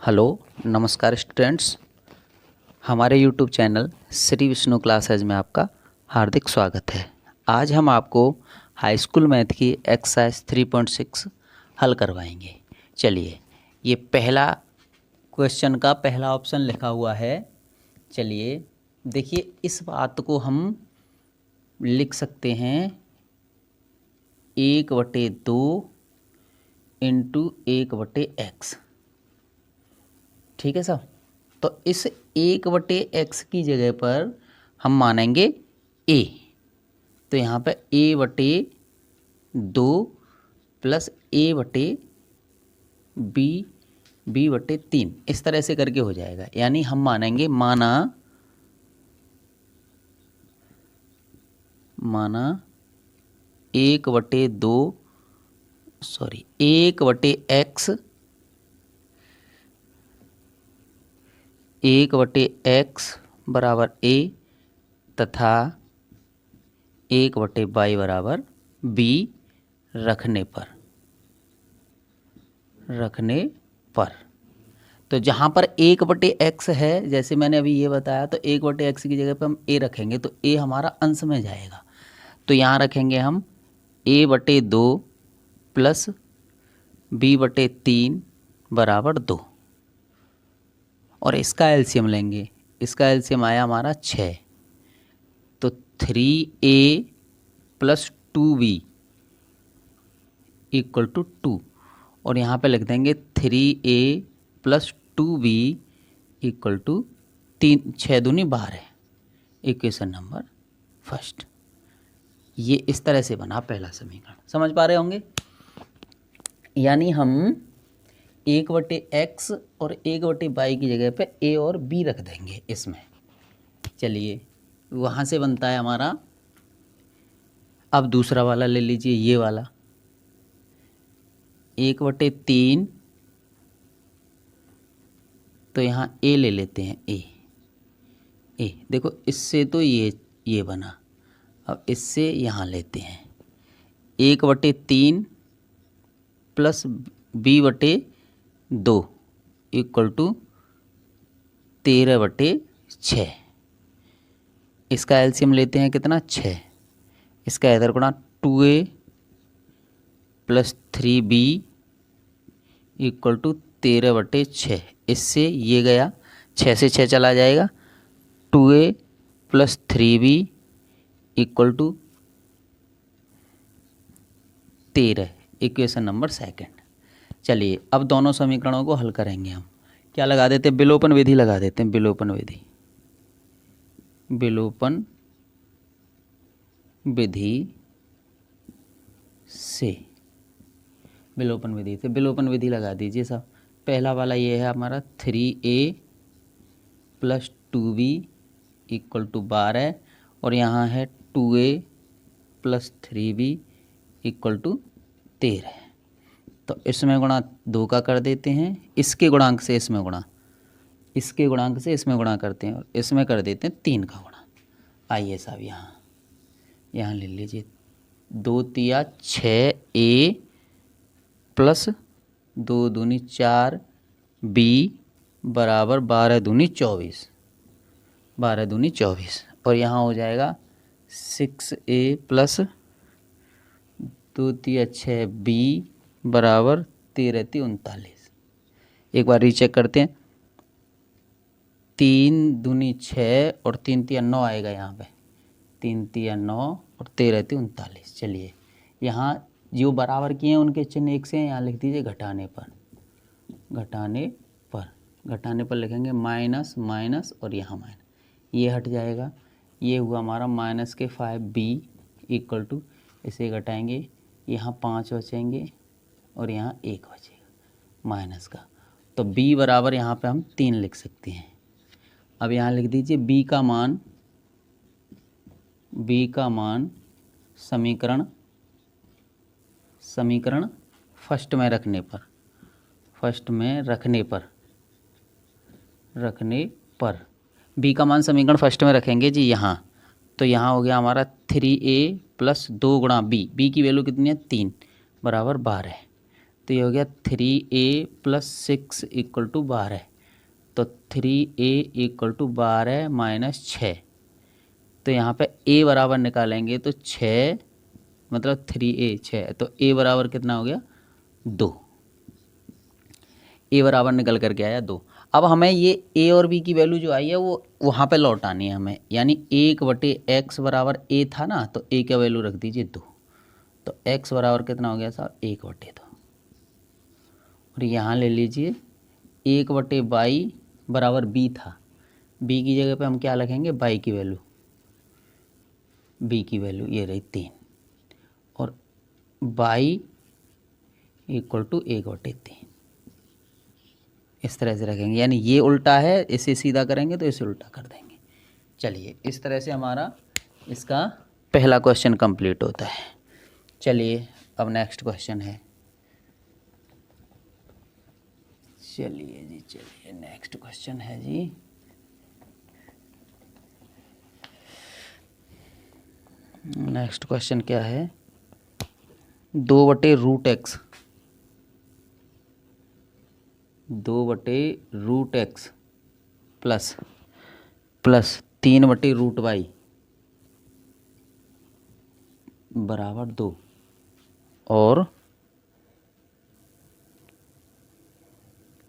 Hello नमस्कार students. हमारे YouTube channel Shri Vishnu classes में आपका हार्दिक स्वागत है। आज हम आपको हाई स्कूल मैथ की एक्सरसाइज 3.6 हल करवाएंगे। चलिए, ये पहला क्वेश्चन का पहला ऑप्शन लिखा हुआ है। चलिए देखिए, इस बात को हम लिख सकते हैं 1/2 इंटू 1/x। ठीक है सर। तो इस 1/x की जगह पर हम मानेंगे a। तो यहाँ पे a/2 प्लस a/b/3 इस तरह से करके हो जाएगा। यानी हम मानेंगे माना 1/x बराबर a तथा 1/y बराबर b रखने पर। तो जहाँ पर 1/x है, जैसे मैंने अभी ये बताया, तो 1/x की जगह पे हम a रखेंगे तो a हमारा अंश में जाएगा। तो यहाँ रखेंगे हम a/2 प्लस b/3 बराबर 2 और इसका एलसीएम लेंगे। इसका एलसीएम आया हमारा 6। तो 3a plus 2b equal to 2 और यहाँ पे लिख देंगे 3a plus 2b equal to 3 6 दूनी 12। Equation number first. ये इस तरह से बना पहला समीकरण। समझ पा रहे होंगे। यानी हम 1/x और 1/y की जगह पे a और b रख देंगे इसमें। चलिए, वहाँ से बनता है हमारा। अब दूसरा वाला ले लीजिए, ये वाला 1/3। तो यहाँ a ले लेते हैं। a देखो, इससे तो ये बना। अब इससे यहाँ लेते हैं 1/3 प्लस b/2 इक्वल टू 13/6। इसका एलसीएम लेते हैं कितना, 6। इसका इधर गुणा 2a plus 3b equal to 13/6। इससे ये गया, 6 से 6 चला जाएगा। 2a plus 3b equal to 13। Equation number second. चलिए, अब दोनों समीकरणों को हल करेंगे हम। क्या लगा देते हैं, विलोपन विधि लगा देते हैं। विलोपन विधि से विलोपन विधि लगा दीजिए साहब। पहला वाला ये है हमारा 3a plus 2b equal to 12 और यहाँ है 2a plus 3b equal to 13। तो इसमें गुणा 2 का कर देते हैं, इसके गुणांक से इसमें गुणा, इसके गुणांक से इसमें गुणा करते हैं और इसमें कर देते हैं 3 का गुणा। आइए साहब, यहाँ ले लीजिए 2 तिया 6a प्लस 2 दूनी 4b बराबर 12 दूनी 24। 12 दूनी 24 और यहाँ हो जाएगा 6a प्लस 2 तिया 6b बराबर 13 × 39। एक बार रीचेक करते हैं। 3 दूनी 6 और 3 तिया 9 आएगा यहाँ पे। 3 तिया 9 और 13 × 39। चलिए, यहाँ जो बराबर किए हैं उनके चिन्ह एक से हैं। यहाँ लिख दीजिए घटाने पर लिखेंगे माइनस माइनस और यहाँ माइनस, ये हट जाएगा। ये हुआ हमारा माइनस के 5b इक्वल टू, इसे घटाएंगे, यहाँ 5 बचेंगे और यहाँ 1 बचेगा माइनस का। तो b बराबर यहाँ पे हम 3 लिख सकते हैं। अब यहाँ लिख दीजिए b का मान समीकरण फर्स्ट में रखने पर b का मान समीकरण फर्स्ट में रखेंगे जी यहाँ। तो यहाँ हो गया हमारा 3a प्लस 2 गुणा b की वैल्यू कितनी है, 3 बराबर 12। तो ये हो गया 3a प्लस 6 इक्वल टू 12। तो 3a इक्वल टू 12 माइनस 6। तो यहाँ पे a बराबर निकालेंगे तो 6 मतलब 3a 6, तो a बराबर कितना हो गया 2। a बराबर निकल करके आया 2। अब हमें ये a और b की वैल्यू जो आई है वो वहाँ पे लौटानी है हमें, यानी 1/x बराबर a था ना, तो a का वैल्यू रख दीजिए 2। तो x बराबर कितना हो गया साहब 1/2। और यहाँ ले लीजिए 1/y बराबर b था, b की जगह पे हम क्या लिखेंगे y की वैल्यू, b की वैल्यू ये रही 3, और y इक्वल टू 1/3 इस तरह से रखेंगे। यानी ये उल्टा है, इसे सीधा करेंगे तो इसे उल्टा कर देंगे। चलिए इस तरह से हमारा इसका पहला क्वेश्चन कंप्लीट होता है। चलिए अब नेक्स्ट क्वेश्चन है। चलिए जी, चलिए नेक्स्ट क्वेश्चन है जी। नेक्स्ट क्वेश्चन क्या है, 2/√x 2/√x प्लस 3/√y बराबर 2 और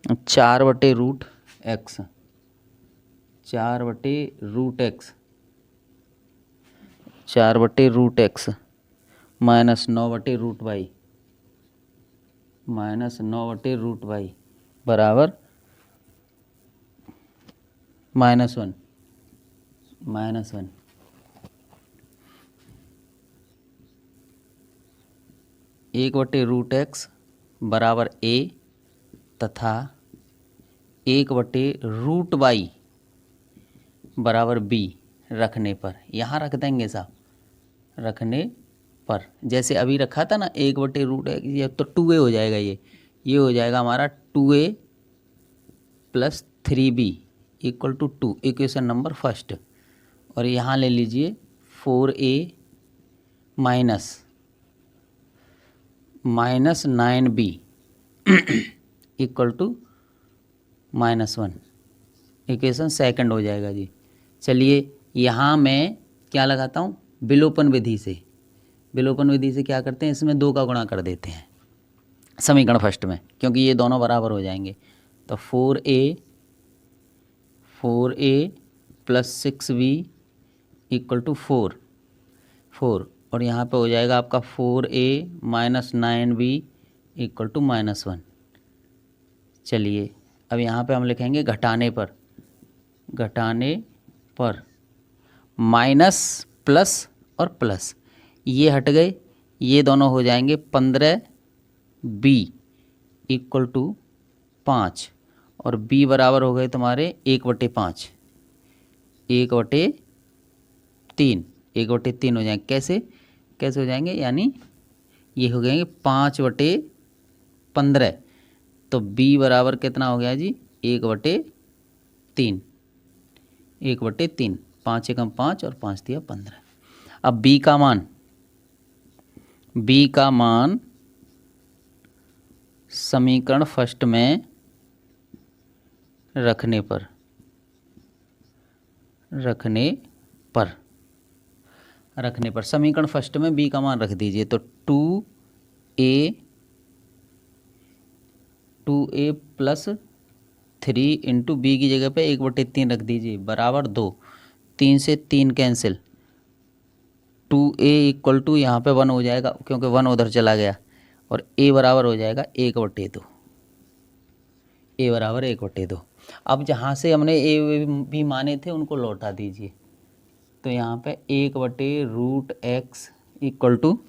4/√x 4/√x माइनस 9/√y बराबर -1 1/√x बराबर a तथा 1/√y बराबर b रखने पर, यहाँ रख देंगे साहब, रखने पर जैसे अभी रखा था ना 1/√x, ये तो 2a हो जाएगा, ये हो जाएगा हमारा 2a plus 3b equal to 2, equation number first. और यहाँ ले लीजिए 4a minus 9b equal to -1, equation second हो जाएगा जी। चलिए यहाँ मैं क्या लगाता हूँ, विलोपन विधि से। विलोपन विधि से क्या करते हैं, इसमें 2 का गुणा कर देते हैं समीकरण फर्स्ट में, क्योंकि ये दोनों बराबर हो जाएंगे। तो 4a plus 6b equal to 4 और यहाँ पे हो जाएगा आपका 4a minus 9b equal to -1। चलिए अब यहाँ पे हम लिखेंगे घटाने पर माइनस प्लस और प्लस ये हट गए, ये दोनों हो जाएंगे 15b इक्वल टू 5 और b बराबर हो गए तुम्हारे 1/5 1/3 हो जाएंगे। कैसे हो जाएंगे, यानी ये हो जाएंगे 5/15। तो b बराबर कितना हो गया जी 1/3 5 एकम 5 और 5 दिया 15। अब b का मान समीकरण फर्स्ट में रखने पर समीकरण फर्स्ट में b का मान रख दीजिए। तो 2a प्लस 3 इंटू बी की जगह पे 1/3 रख दीजिए बराबर 2, 3 से 3 कैंसिल, 2a इक्वल टू यहाँ पे 1 हो जाएगा क्योंकि 1 उधर चला गया, और a बराबर हो जाएगा 1/2। a बराबर 1/2। अब जहाँ से हमने a भी माने थे उनको लौटा दीजिए। तो यहाँ पे 1/√x इक्वल टू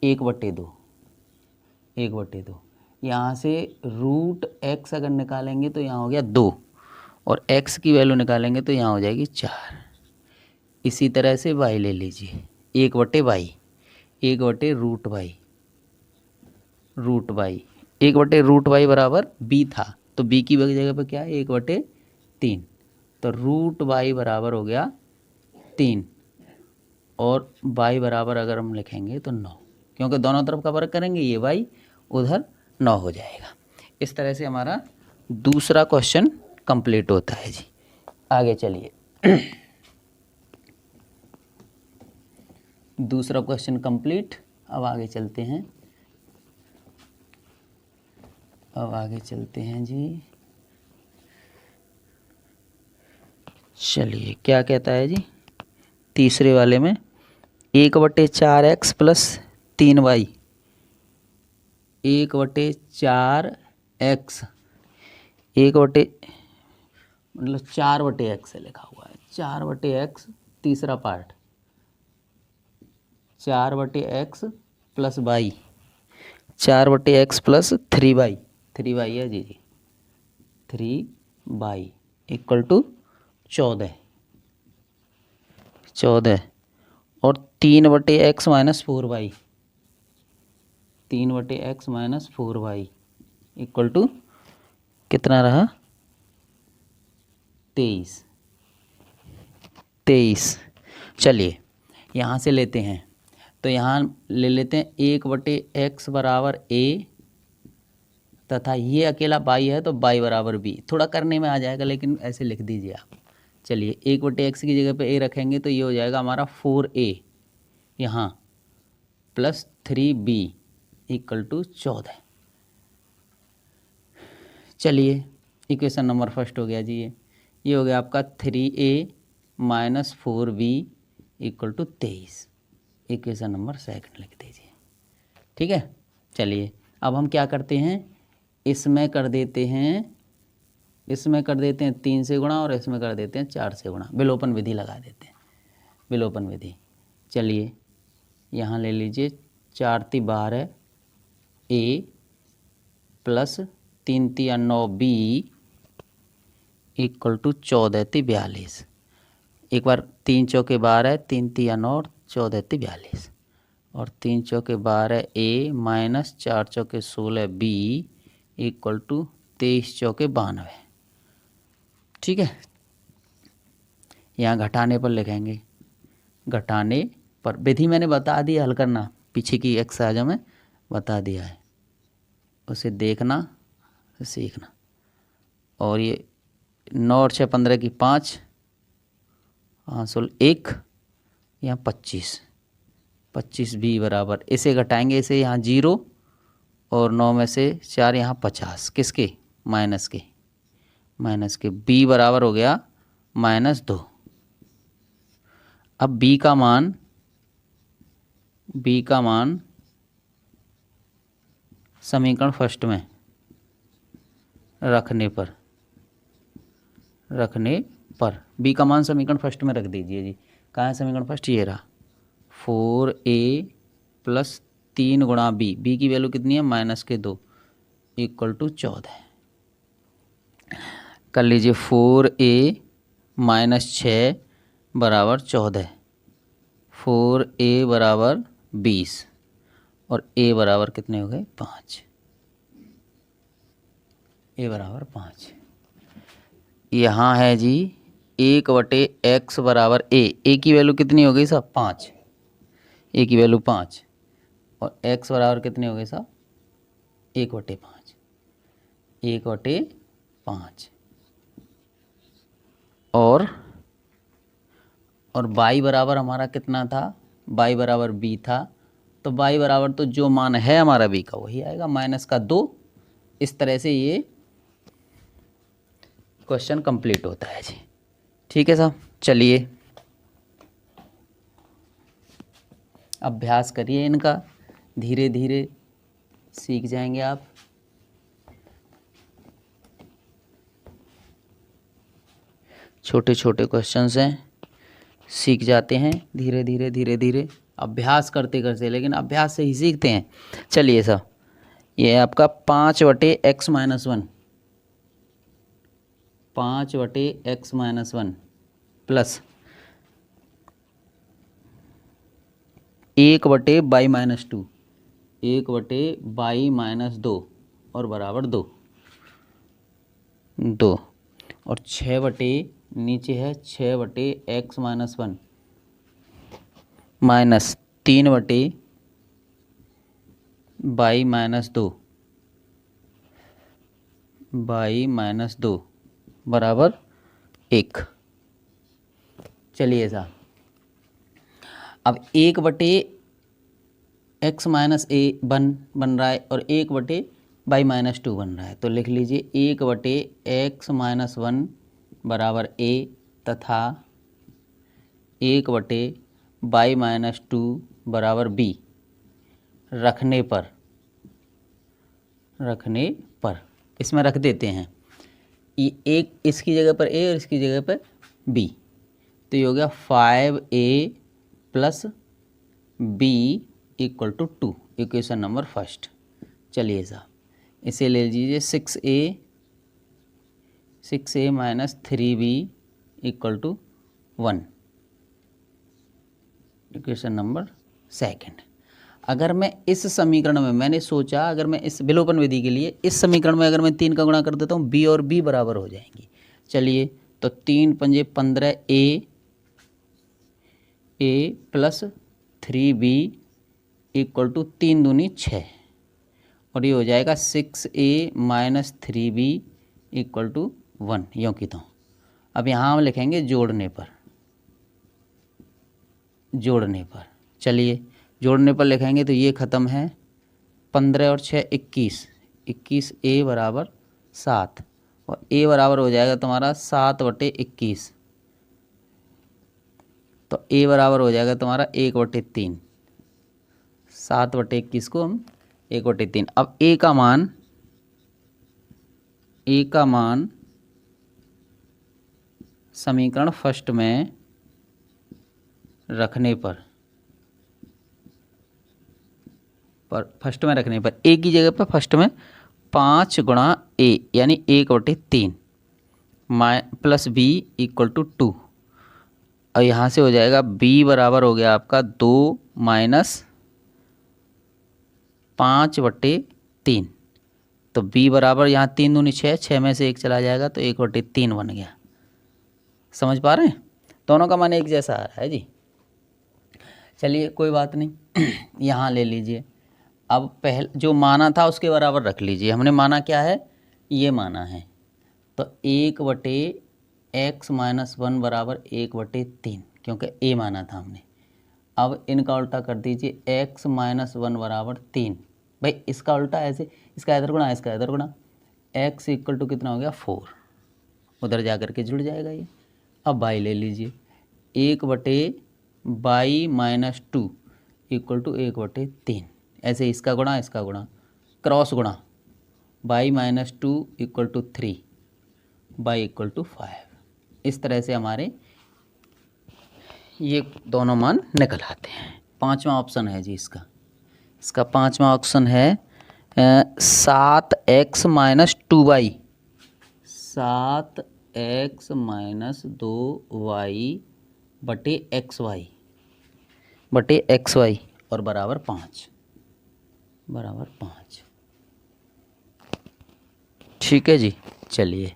1/2। यहाँ से √x अगर निकालेंगे तो यहाँ हो गया 2 और x की वैल्यू निकालेंगे तो यहाँ हो जाएगी 4। इसी तरह से y ले लीजिए 1/y 1/√y बराबर b था, तो b की जगह पर क्या है 1/3, तो √y बराबर हो गया 3 और y बराबर अगर हम लिखेंगे तो 9, क्योंकि दोनों तरफ का वर्ग करेंगे, ये y उधर 9 हो जाएगा। इस तरह से हमारा दूसरा क्वेश्चन कंप्लीट होता है जी। आगे चलिए दूसरा क्वेश्चन कंप्लीट। अब आगे चलते हैं, जी। चलिए क्या कहता है जी तीसरे वाले में, 1/4x प्लस 3y, 1/4x, 1 मतलब 4/x लिखा हुआ है, 4/x तीसरा part, 4/x plus y, 4/x plus 3y, 3y है जी, 3y इक्वल टू 14 और 3/x minus 4y, 3/x minus 4y equal to कितना रहा, 23। चलिए यहाँ से लेते हैं, तो यहाँ ले लेते हैं 1/x बराबर a तथा ये अकेला y है तो y बराबर b। थोड़ा करने में आ जाएगा लेकिन ऐसे लिख दीजिए आप। चलिए 1/x की जगह पे a रखेंगे तो ये हो जाएगा हमारा 4a यहाँ प्लस 3b इक्वल टू 14। चलिए इक्वेशन नंबर फर्स्ट हो गया जी, ये हो गया आपका 3a minus 4b equal to 23। Equation number second लिख दीजिए, ठीक है। चलिए अब हम क्या करते हैं, इसमें कर देते हैं 3 से गुणा और इसमें कर देते हैं 4 से गुणा, विलोपन विधि लगा देते हैं, विलोपन विधि। चलिए यहाँ ले लीजिए 4 × 12 a plus 3 × 9 b equal to 14 × 42। एक बार 3 चौके 12, 3 × 9 और 14 × 42 और 3 चौके 12 a माइनस 4 चौके 16 b इक्वल टू 23 चौके 92। ठीक है, यहाँ घटाने पर लिखेंगे, घटाने पर विधि मैंने बता दी, हल करना पीछे की एक्सरसाइजों में बता दिया है, उसे देखना सीखना। और ये 9 और 6 15 की 5, हाँ 1 यहाँ 25 b बराबर, इसे घटाएंगे, इसे यहाँ 0 और 9 में से 4 यहाँ 50, किसके, माइनस के, b बराबर हो गया -2। अब b का मान समीकरण फर्स्ट में रखने पर b का मान समीकरण फर्स्ट में रख दीजिए जी। कहाँ है समीकरण फर्स्ट, ये रहा, 4a प्लस 3 गुणा b की वैल्यू कितनी है, -2 इक्वल टू 14। कर लीजिए 4a माइनस 6 बराबर 14, 4a बराबर 20 और a बराबर कितने हो गए, 5, a बराबर 5। यहाँ है जी 1/x बराबर a की वैल्यू कितनी हो गई साहब, 5, a की वैल्यू 5 और x बराबर कितने हो गए साहब, 1/5, 1/5 और y बराबर हमारा कितना था, y बराबर b था, तो y बराबर तो जो मान है हमारा b का वही आएगा, -2। इस तरह से ये क्वेश्चन कंप्लीट होता है जी। ठीक है साहब, चलिए अभ्यास करिए इनका, धीरे धीरे सीख जाएंगे आप। छोटे छोटे क्वेश्चंस हैं, सीख जाते हैं धीरे धीरे अभ्यास करते करते, लेकिन अभ्यास से ही सीखते हैं। चलिए साहब, ये है आपका 5/x minus 1, 5/x minus 1 plus 1/y minus 2, 1/y minus 2 और बराबर 2 और 6 नीचे है 6/x minus 1 minus 3/y minus 2 by minus 2 बराबर 1। चलिए साहब, अब 1/x माइनस ए बन रहा है और 1/y माइनस 2 बन रहा है, तो लिख लीजिए 1/x माइनस 1 बराबर ए तथा 1/y माइनस 2 बराबर बी रखने पर इसमें रख देते हैं। ये एक इसकी जगह पर ए और इसकी जगह पर बी, तो ये हो गया 5a plus b equal to 2, equation number first. चलिए साहब, इसे ले लीजिए 6a minus 3b equal to 1, equation number second. अगर मैं इस समीकरण में, मैंने सोचा अगर मैं इस विलोपन विधि के लिए इस समीकरण में अगर मैं 3 का गुणा कर देता हूँ, b और b बराबर हो जाएंगी। चलिए, तो 3 पंजे 15 a plus 3b equal to 3 दूनी 6, और ये हो जाएगा 6a minus 3b equal to 1, यूँ की तो। अब यहाँ हम लिखेंगे जोड़ने पर। चलिए, जोड़ने पर लिखेंगे तो ये ख़त्म है, 15 और 6 21 a बराबर 7, और a बराबर हो जाएगा तुम्हारा 7/21, तो a बराबर हो जाएगा तुम्हारा 1/3। 7/21 को हम 1/3। अब a का मान समीकरण फर्स्ट में रखने पर a की जगह पर फर्स्ट में 5 गुणा a यानी 1/3 प्लस b इक्वल टू 2, और यहाँ से हो जाएगा b बराबर हो गया आपका 2 माइनस 5/3, तो b बराबर यहाँ 3 दूनी 6, 6 में से 1 चला जाएगा तो 1/3 बन गया। समझ पा रहे हैं? दोनों का मान एक जैसा आ रहा है जी। चलिए, कोई बात नहीं, यहाँ ले लीजिए। अब पहले जो माना था उसके बराबर रख लीजिए। हमने माना क्या है, ये माना है, तो 1/x माइनस 1 बराबर 1/3, क्योंकि a माना था हमने। अब इनका उल्टा कर दीजिए, x माइनस 1 बराबर 3। भाई इसका उल्टा ऐसे, इसका इधर गुणा, इसका इधर गुणा, x इक्वल टू कितना हो गया 4, उधर जा कर के जुड़ जाएगा ये। अब y ले लीजिए, 1/y माइनस 2 इक्वल टू 1/3, ऐसे इसका गुणा क्रॉस गुणा, y minus 2 equal to 3, y equal to 5। इस तरह से हमारे ये दोनों मान निकल आते हैं। पांचवा ऑप्शन है जी इसका पांचवा ऑप्शन है 7x minus 2y, 7x minus 2y बटे xy और बराबर 5। ठीक है जी। चलिए,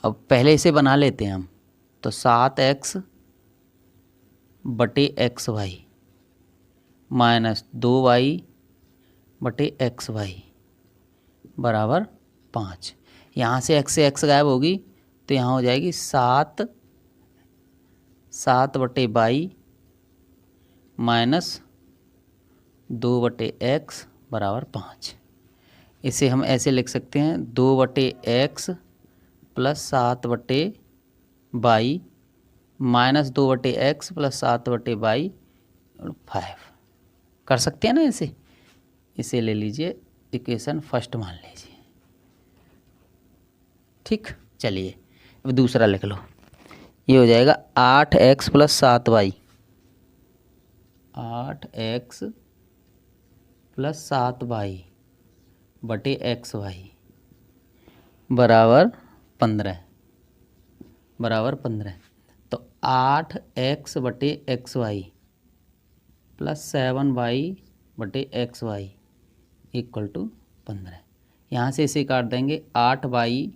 अब पहले इसे बना लेते हैं हम, तो 7x बटे xy माइनस 2y बटे xy बराबर 5। यहाँ से x गायब होगी, तो यहाँ हो जाएगी 7/y माइनस 2/x बराबर 5। इसे हम ऐसे लिख सकते हैं, 2/x plus 7/y minus 2/x plus 7/y 5 कर सकते हैं ना ऐसे। इसे ले लीजिए, इक्वेशन फर्स्ट मान लीजिए। ठीक, चलिए अब दूसरा लिख लो। ये हो जाएगा 8x plus 7y, 8x plus 7y बटे xy बराबर 15। तो 8x बटे xy प्लस 7y बटे xy इक्वल टू 15। यहाँ से इसे काट देंगे, 8y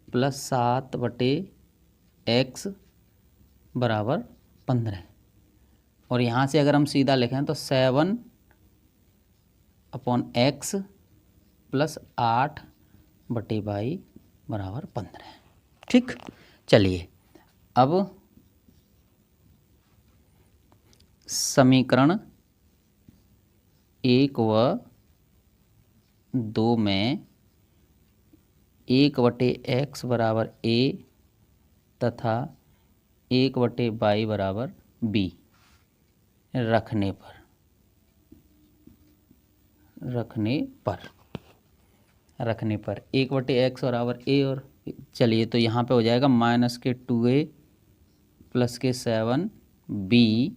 प्लस 7 बटे x बराबर 15, और यहाँ से अगर हम सीधा लिखें तो 7/x प्लस 8 बटे बाई बराबर 15। ठीक, चलिए अब समीकरण 1 व 2 में 1/x बराबर a तथा 1/y बराबर b रखने पर 1/x बराबर a और चलिए तो यहाँ पे हो जाएगा -2a प्लस के 7b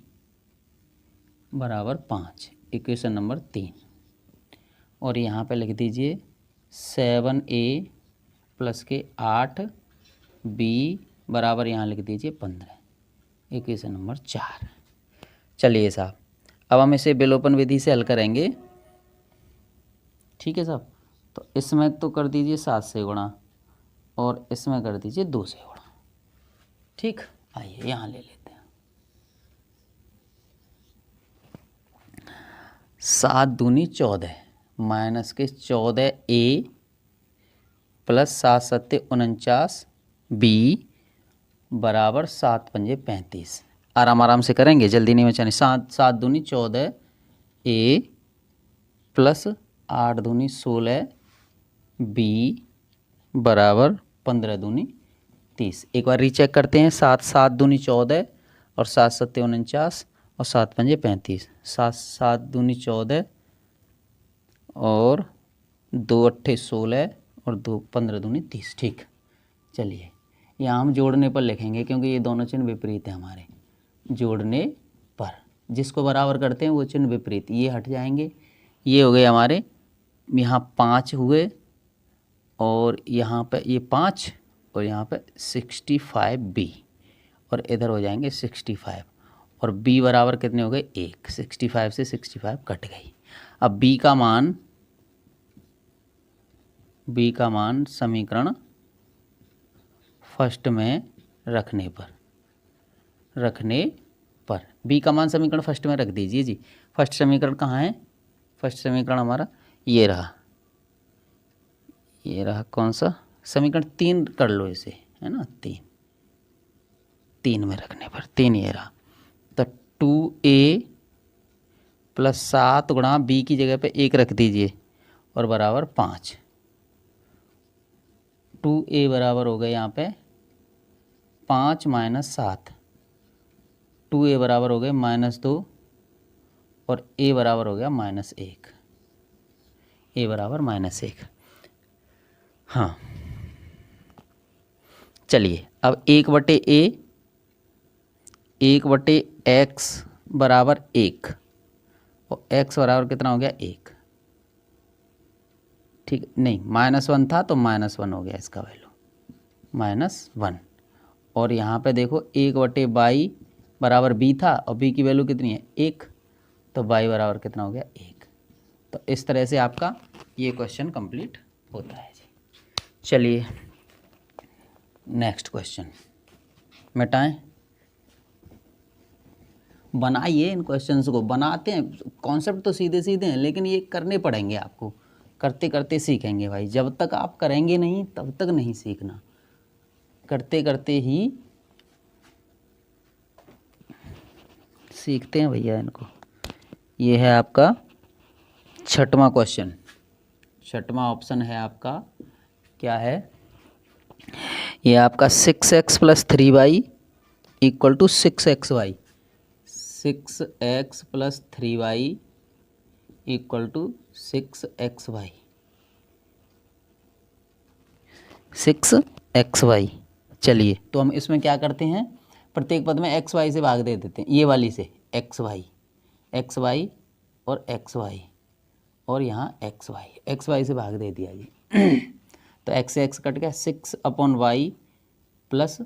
बराबर 5, इक्वेशन नंबर 3। और यहाँ पे लिख दीजिए 7a प्लस के 8b बराबर यहाँ लिख दीजिए 15, इक्वेशन नंबर 4। चलिए साहब अब हम इसे विलोपन विधि से हल करेंगे। ठीक है साहब, तो इसमें तो कर दीजिए 7 से गुणा और इसमें कर दीजिए 2 से गुणा। ठीक, आइए यहाँ ले लेते हैं। 7 दूनी 14 माइनस के 14a प्लस 7 सत्ते 49b बराबर 7 पंजे 35। आराम से करेंगे, जल्दी नहीं मचानी। 7 दूनी 14a प्लस 8 दूनी 16b बराबर 15 दूनी 30। एक बार रीचेक करते हैं। 7 दूनी 14 और 7 सत्ते 49 और 7 पंजे 35। 7 दूनी 14 और 2 अट्ठे 16 और 15 दूनी 30। ठीक, चलिए यहाँ हम जोड़ने पर लिखेंगे क्योंकि ये दोनों चिन्ह विपरीत हैं हमारे। जोड़ने पर जिसको बराबर करते हैं वो चिन्ह विपरीत, ये हट जाएंगे। ये हो गए हमारे, यहाँ 5 हुए और यहाँ पे ये 5 और यहाँ पे 65b और इधर हो जाएंगे 65 और b बराबर कितने हो गए 1। 65 से 65 कट गई। अब b का मान समीकरण फर्स्ट में रखने पर b का मान समीकरण फर्स्ट में रख दीजिए जी। फर्स्ट समीकरण कहाँ है? फर्स्ट समीकरण हमारा ये रहा कौन सा समीकरण? 3 कर लो इसे, है ना। 3 में रखने पर 3 ये रहा। तो 2a प्लस 7 गुणा b की जगह पे 1 रख दीजिए और बराबर 5। 2a बराबर हो गए यहाँ पे 5 माइनस 7। 2a बराबर हो गए -2 और a बराबर हो गया -1। a बराबर -1। हाँ, चलिए अब 1/x बराबर 1 और x बराबर कितना हो गया 1। ठीक, नहीं -1 था तो -1 हो गया इसका वैल्यू -1। और यहाँ पे देखो 1/y बराबर b था और b की वैल्यू कितनी है 1, तो y बराबर कितना हो गया 1। तो इस तरह से आपका ये क्वेश्चन कंप्लीट होता है जी। चलिए नेक्स्ट क्वेश्चन मिटाएं। बनाइए इन क्वेश्चंस को, बनाते हैं। कॉन्सेप्ट तो सीधे सीधे हैं लेकिन ये करने पड़ेंगे आपको। करते करते सीखेंगे भाई। जब तक आप करेंगे नहीं तब तक नहीं सीखना। करते करते ही सीखते हैं भैया इनको। ये है आपका 6वां क्वेश्चन। 6वां ऑप्शन है आपका, क्या है ये आपका 6x plus 3y equal to 6xy। 6x plus 3y equal to 6xy। 6xy। चलिए तो हम इसमें क्या करते हैं, प्रत्येक पद में xy से भाग दे देते हैं। ये वाली से xy और xy और यहाँ xy से भाग दे दिया जी। तो x से x कट गया। 6/y plus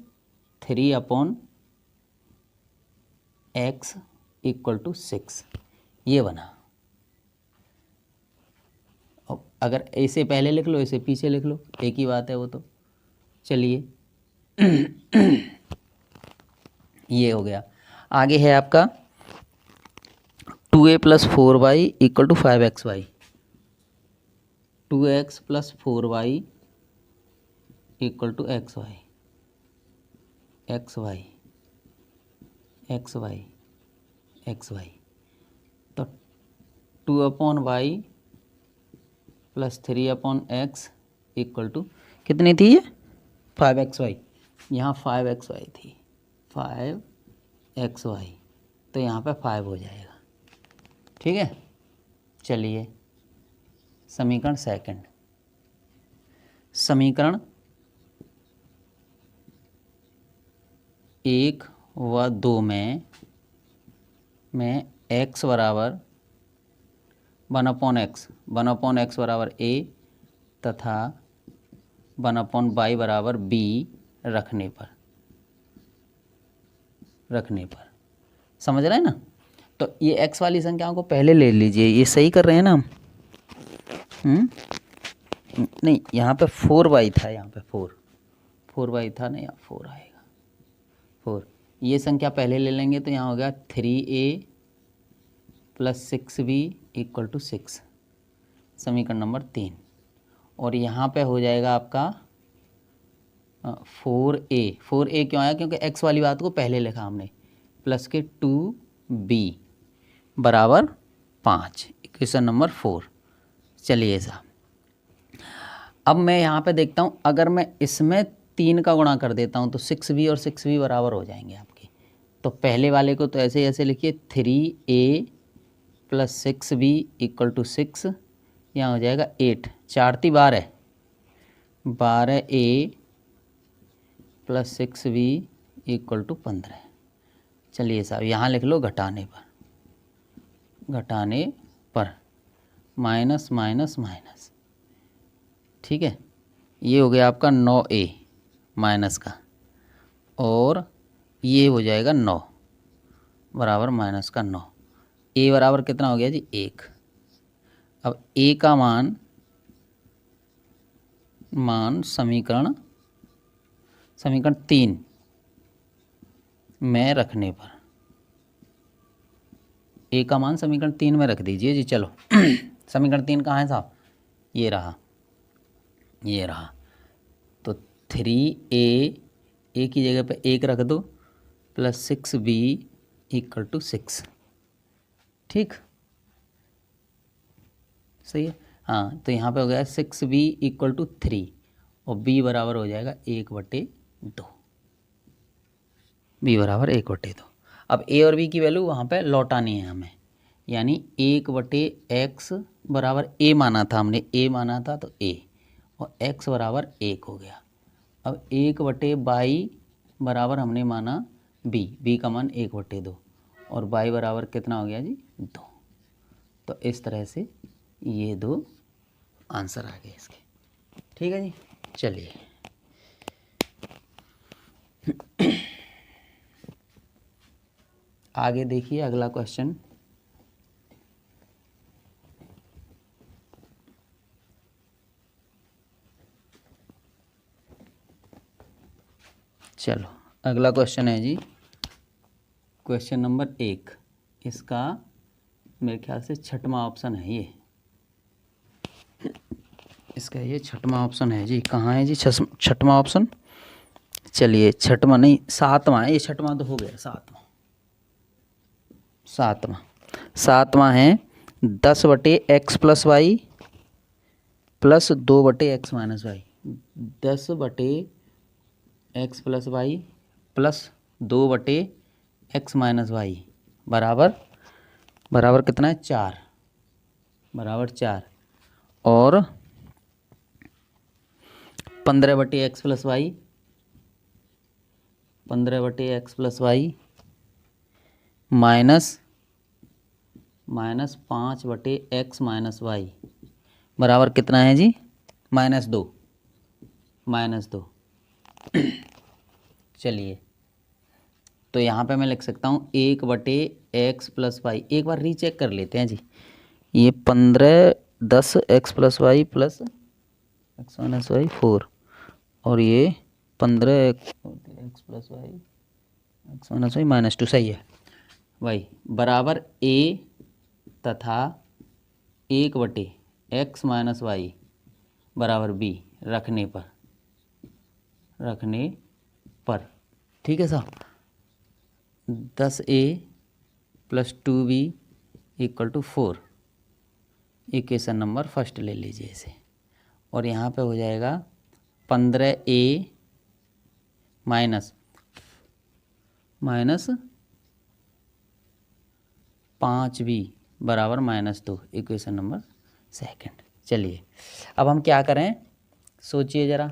3/x equal to 6, ये बना। अब अगर ऐसे पहले लिख लो ऐसे पीछे लिख लो, एक ही बात है वो तो। चलिए ये हो गया। आगे है आपका 2a plus 4y equal to 5xy। 2x plus 4y equal to x y, x y, x y, x y. तो 2/y plus 3/x equal to कितनी थी ये? 5xy। यहाँ 5xy थी, 5xy, तो यहाँ पे 5 हो जाएगा। ठीक है, चलिए समीकरण सेकंड। समीकरण 1 व 2 में x बराबर 1/x, 1/x बराबर a तथा 1/y बराबर b रखने पर समझ रहे हैं ना? तो ये x वाली संख्याओं को पहले ले लीजिए, ये सही कर रहे हैं ना हम? नहीं, यहाँ पे 4y था, यहाँ पे 4y था ना, यहाँ 4 आएगा, 4। ये संख्या पहले ले लेंगे तो यहाँ हो गया 3a plus 6b equal to 6, समीकरण नंबर 3। और यहाँ पे हो जाएगा आपका 4a क्यों आया? क्योंकि x वाली बात को पहले लिखा हमने, प्लस के 2b बराबर 5, इक्वेशन नंबर 4। चलिए साहब, अब मैं यहाँ पे देखता हूँ, अगर मैं इसमें 3 का गुणा कर देता हूँ तो 6b और 6b बराबर हो जाएंगे आपके। तो पहले वाले को तो ऐसे ऐसे लिखिए, 3a plus 6b equal to 6, यहाँ हो जाएगा 8, 4 × 12, 12a plus 6b equal to 15। चलिए साहब, यहाँ लिख लो घटाने पर माइनस माइनस माइनस। ठीक है, ये हो गया आपका 9a माइनस का, और ये हो जाएगा 9 बराबर माइनस का 9। a बराबर कितना हो गया जी? 1। अब a का मान समीकरण 3 में रखने पर, a का मान समीकरण 3 में रख दीजिए जी। चलो समीकरण 3 कहाँ है साहब? ये रहा, ये रहा। तो 3a की जगह पे 1 रख दो, प्लस 6b इक्वल टू 6। ठीक, सही है। हाँ, तो यहाँ पे हो गया 6b इक्वल टू 3, और b बराबर हो जाएगा 1/2, b बराबर 1/2। अब a और b की वैल्यू वहाँ पे लौटानी है हमें, यानी 1/x बराबर a माना था हमने, a माना था तो a, और x बराबर 1 हो गया। अब 1/y बराबर हमने माना b का मान 1/2, और y बराबर कितना हो गया जी? 2। तो इस तरह से ये 2 आंसर आ गए इसके। ठीक है जी, चलिए आगे देखिए अगला क्वेश्चन। चलो अगला क्वेश्चन है जी, क्वेश्चन नंबर 1। इसका मेरे ख्याल से 6वां ऑप्शन है ये, इसका ये 6वां ऑप्शन है जी। कहाँ है जी 6वां ऑप्शन? चलिए 6वां नहीं, 7वां है ये। 6वां तो हो गया, 7वां है 10/x plus y plus 2/x minus y. 10/x plus y plus 2/x minus y बराबर कितना है? 4, बराबर 4। और 15/x plus y, 15/x plus y minus 5/x minus y बराबर कितना है जी? -2। चलिए, तो यहाँ पे मैं लिख सकता हूँ 1/x प्लस वाई। एक बार रीचेक कर लेते हैं जी। ये 10x plus y plus x minus y 4, और ये 15x plus y x minus y -2, सही है। वही बराबर a तथा 1/x माइनस वाई बराबर b रखने पर रखने पर। ठीक है साहब, 10A + 2B = 4, equation number first ले लीजिए इसे। और यहाँ पे हो जाएगा 15A माइनस 5B बराबर -2, इक्वेशन नंबर सेकंड। चलिए अब हम क्या करें, सोचिए ज़रा।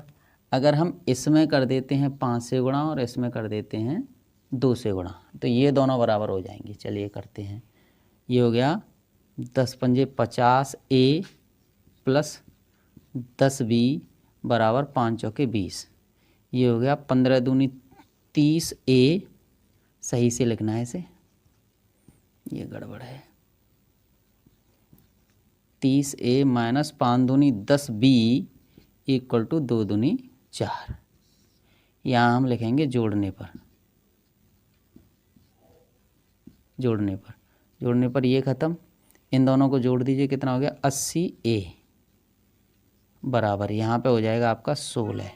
अगर हम इसमें कर देते हैं 5 से गुणा और इसमें कर देते हैं 2 से गुणा, तो ये दोनों बराबर हो जाएंगे। चलिए करते हैं। ये हो गया 10 पंजे 50A + 10B बराबर 5 चौके 20। ये हो गया 15 दूनी 30A, सही से लिखना है इसे, ये गड़बड़ है। 30A माइनस 5 दूनी 10B = 2 दूनी 4। यहाँ हम लिखेंगे जोड़ने पर, जोड़ने पर ये ख़त्म। इन दोनों को जोड़ दीजिए, कितना हो गया 80A बराबर, यहाँ पे हो जाएगा आपका 16।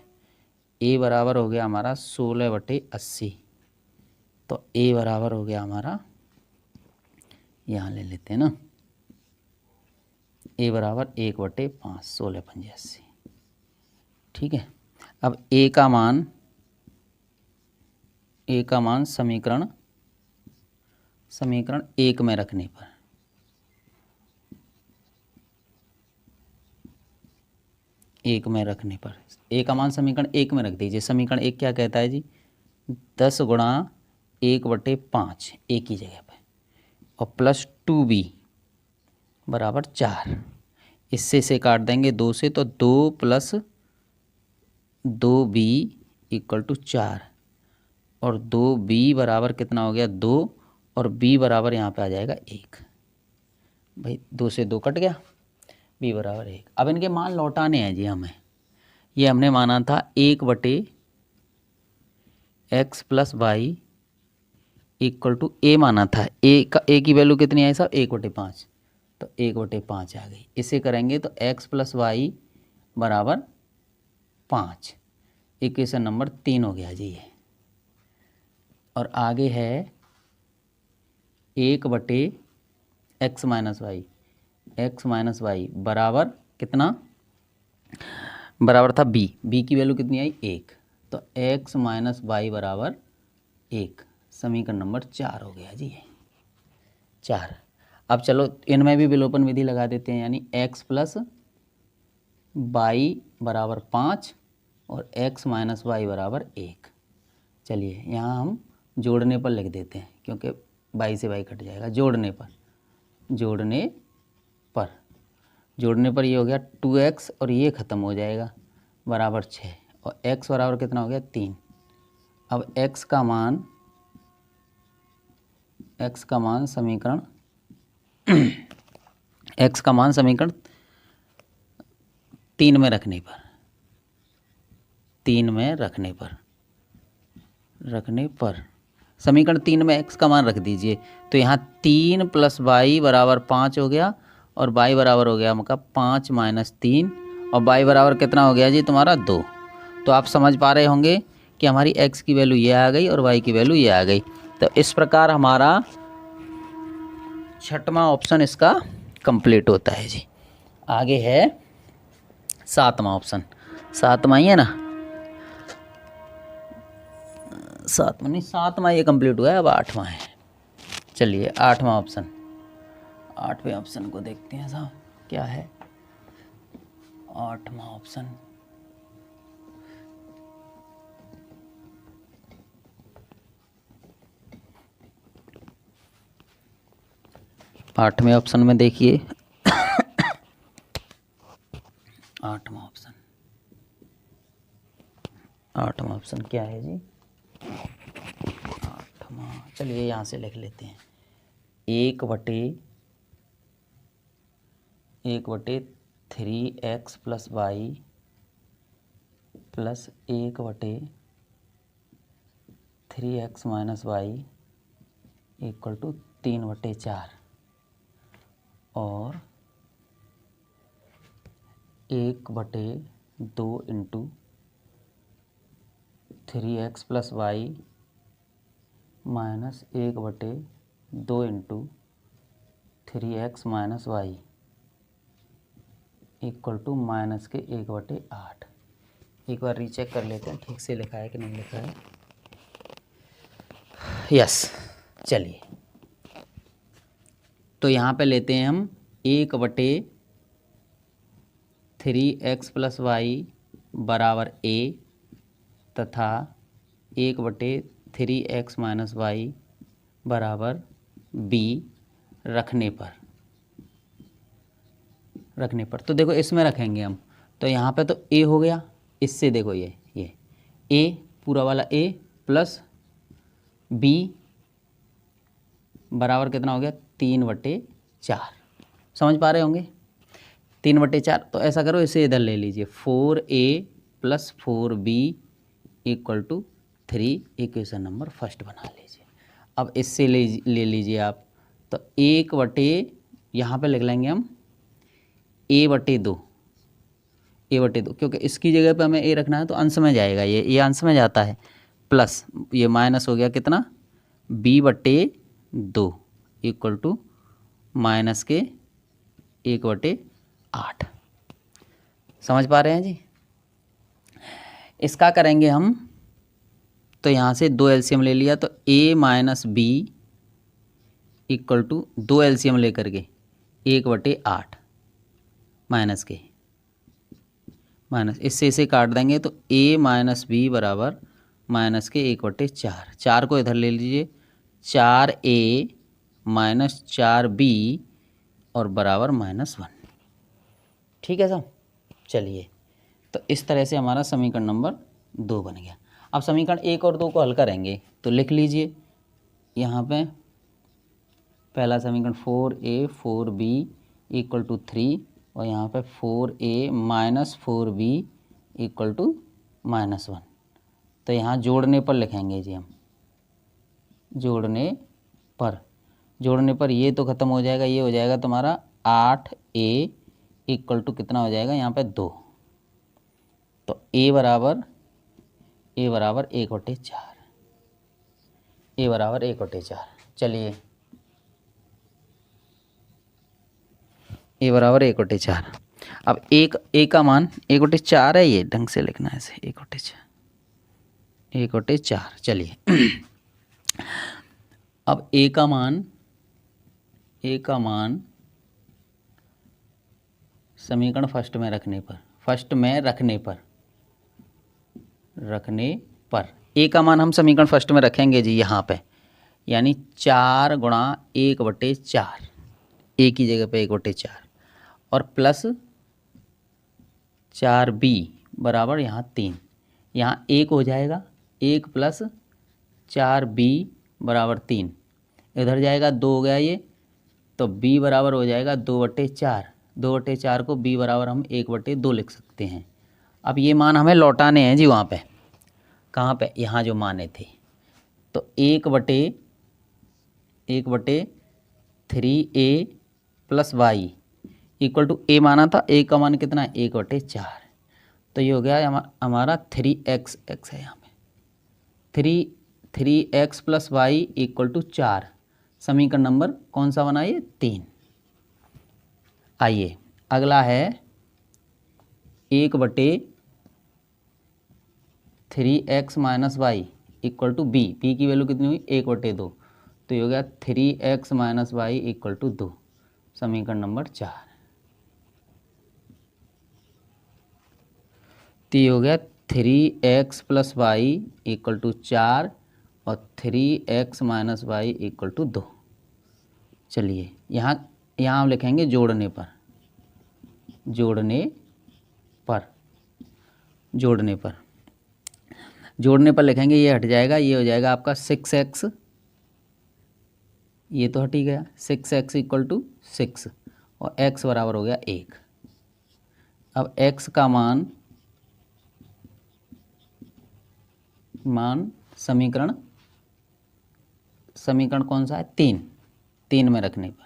A बराबर हो गया हमारा 16/80। तो A बराबर हो गया हमारा, यहाँ ले लेते हैं ना, A बराबर 1/5, 16 पंजे 80। ठीक है, अब A का मान समीकरण 1 में रखने पर, A का मान समीकरण 1 में रख दीजिए। समीकरण 1 क्या कहता है जी, 10 गुणा 1/5 A की जगह पे, और प्लस 2B बराबर 4। इससे से काट देंगे 2 से, तो 2 + 2B = 4, और 2B बराबर कितना हो गया 2, और B बराबर यहाँ पे आ जाएगा 1। भाई 2 से 2 कट गया, B बराबर 1। अब इनके मान लौटाने हैं जी हमें। ये हमने माना था 1/x + y = A माना था। A की वैल्यू कितनी आई साहब, 1/5, तो 1/5 आ गई। इसे करेंगे तो x + y बराबर 5, इक्वेशन नंबर 3 हो गया जी ये। और आगे है 1/x - y बराबर कितना, बराबर था b की वैल्यू कितनी आई 1, तो x - y बराबर 1, समीकरण नंबर 4 हो गया जी 4। अब चलो इनमें भी विलोपन विधि लगा देते हैं, यानी x + y बराबर 5 और x - y बराबर 1। चलिए यहाँ हम जोड़ने पर लिख देते हैं, क्योंकि y से y कट जाएगा। जोड़ने पर ये हो गया 2x, और ये ख़त्म हो जाएगा बराबर 6, और x बराबर कितना हो गया 3। अब x का मान समीकरण x का मान समीकरण 3 में रखने पर समीकरण 3 में x का मान रख दीजिए। तो यहाँ 3 + y बराबर 5 हो गया, और y बराबर हो गया हमका 5 - 3, और y बराबर कितना हो गया जी तुम्हारा 2। तो आप समझ पा रहे होंगे कि हमारी x की वैल्यू ये आ गई और y की वैल्यू ये आ गई। तो इस प्रकार हमारा 6वां ऑप्शन इसका कंप्लीट होता है जी। आगे है 7वां ऑप्शन। 7वां ही है ना, 7वां ये कंप्लीट हुआ है, अब 8वां है। चलिए 8वां ऑप्शन, 8वें ऑप्शन को देखते हैं साहब क्या है 8वां ऑप्शन। आठवें ऑप्शन में देखिए 8वां ऑप्शन क्या है जी 8वां। चलिए यहाँ से लिख लेते हैं 1/3x + y + 1/3x - y = 3/4, और 1/2 × 3x plus y minus 1/2 into 3x minus y equal to minus के 1/8। एक बार रीचेक कर लेते हैं ठीक से लिखा है कि नहीं लिखा है। यस, चलिए तो यहाँ पे लेते हैं हम 1/3x प्लस वाई बराबर a तथा 1/3x माइनस वाई बराबर b रखने पर तो देखो इसमें रखेंगे हम, तो यहाँ पे तो a हो गया, इससे देखो ये a पूरा वाला a प्लस b बराबर कितना हो गया 3/4। समझ पा रहे होंगे 3/4। तो ऐसा करो इसे इधर ले लीजिए 4a plus 4b equal to 3 equation number first बना लीजिए। अब इससे ले लीजिए आप, तो 1/, यहाँ पे लिख लेंगे हम a/2 क्योंकि इसकी जगह पे हमें a रखना है तो अंश में जाएगा, ये अंश में जाता है, प्लस ये माइनस हो गया कितना b/2 इक्वल टू माइनस के 1/8। समझ पा रहे हैं जी। इसका करेंगे हम, तो यहाँ से 2 एलसीएम ले लिया, तो a minus b equal to 2 LCM लेकर के 1/8 माइनस के माइनस, इससे इसे काट देंगे तो a माइनस b बराबर माइनस के 1/4। 4 को इधर ले लीजिए, 4a माइनस 4b और बराबर -1। ठीक है साहब। चलिए तो इस तरह से हमारा समीकरण नंबर 2 बन गया। अब समीकरण 1 और 2 को हल करेंगे, तो लिख लीजिए यहाँ पे पहला समीकरण 4a 4b इक्वल टू 3 और यहाँ पे 4a minus 4b equal to -1। तो यहाँ जोड़ने पर लिखेंगे जी हम, जोड़ने पर ये तो ख़त्म हो जाएगा, ये हो जाएगा तुम्हारा 8a इक्वल टू कितना हो जाएगा यहाँ पे 2। तो a बराबर 1/4, a बराबर 1/4। चलिए a बराबर 1/4। अब a का मान 1/4 है, ये ढंग से लिखना है इसे 1/4। चलिए अब a का मान समीकरण फर्स्ट में रखने पर a का मान हम समीकरण फर्स्ट में रखेंगे जी यहाँ पे, यानी 4 गुणा 1/4, a की जगह पे 1/4 और प्लस 4b बराबर यहाँ 3, यहाँ 1 हो जाएगा, 1 प्लस 4b बराबर 3, इधर जाएगा 2 हो गया ये, तो b बराबर हो जाएगा 2/4। 2/4 को b बराबर हम 1/2 लिख सकते हैं। अब ये मान हमें लौटाने हैं जी वहाँ पे, कहाँ पे, यहाँ जो माने थे, तो 1/3a plus y equal to a माना था, a का मान कितना है 1/4, तो ये हो गया हमारा 3x है यहाँ पे 3x plus y equal to 4। समीकरण नंबर कौन सा बना ये 3। आइए अगला है 1/3x minus y equal to b की वैल्यू कितनी हुई 1/2, तो ये हो गया 3x minus y equal to 2। समीकरण नंबर 4, तो ये हो गया 3x plus y equal to 4 और 3x minus y equal to 2। चलिए यहाँ हम लिखेंगे जोड़ने पर लिखेंगे, ये हट जाएगा, ये हो जाएगा आपका 6x, ये तो हट ही गया, 6x इक्वल टू 6 और x बराबर हो गया 1। अब x का मान समीकरण कौन सा है 3 में रखने पर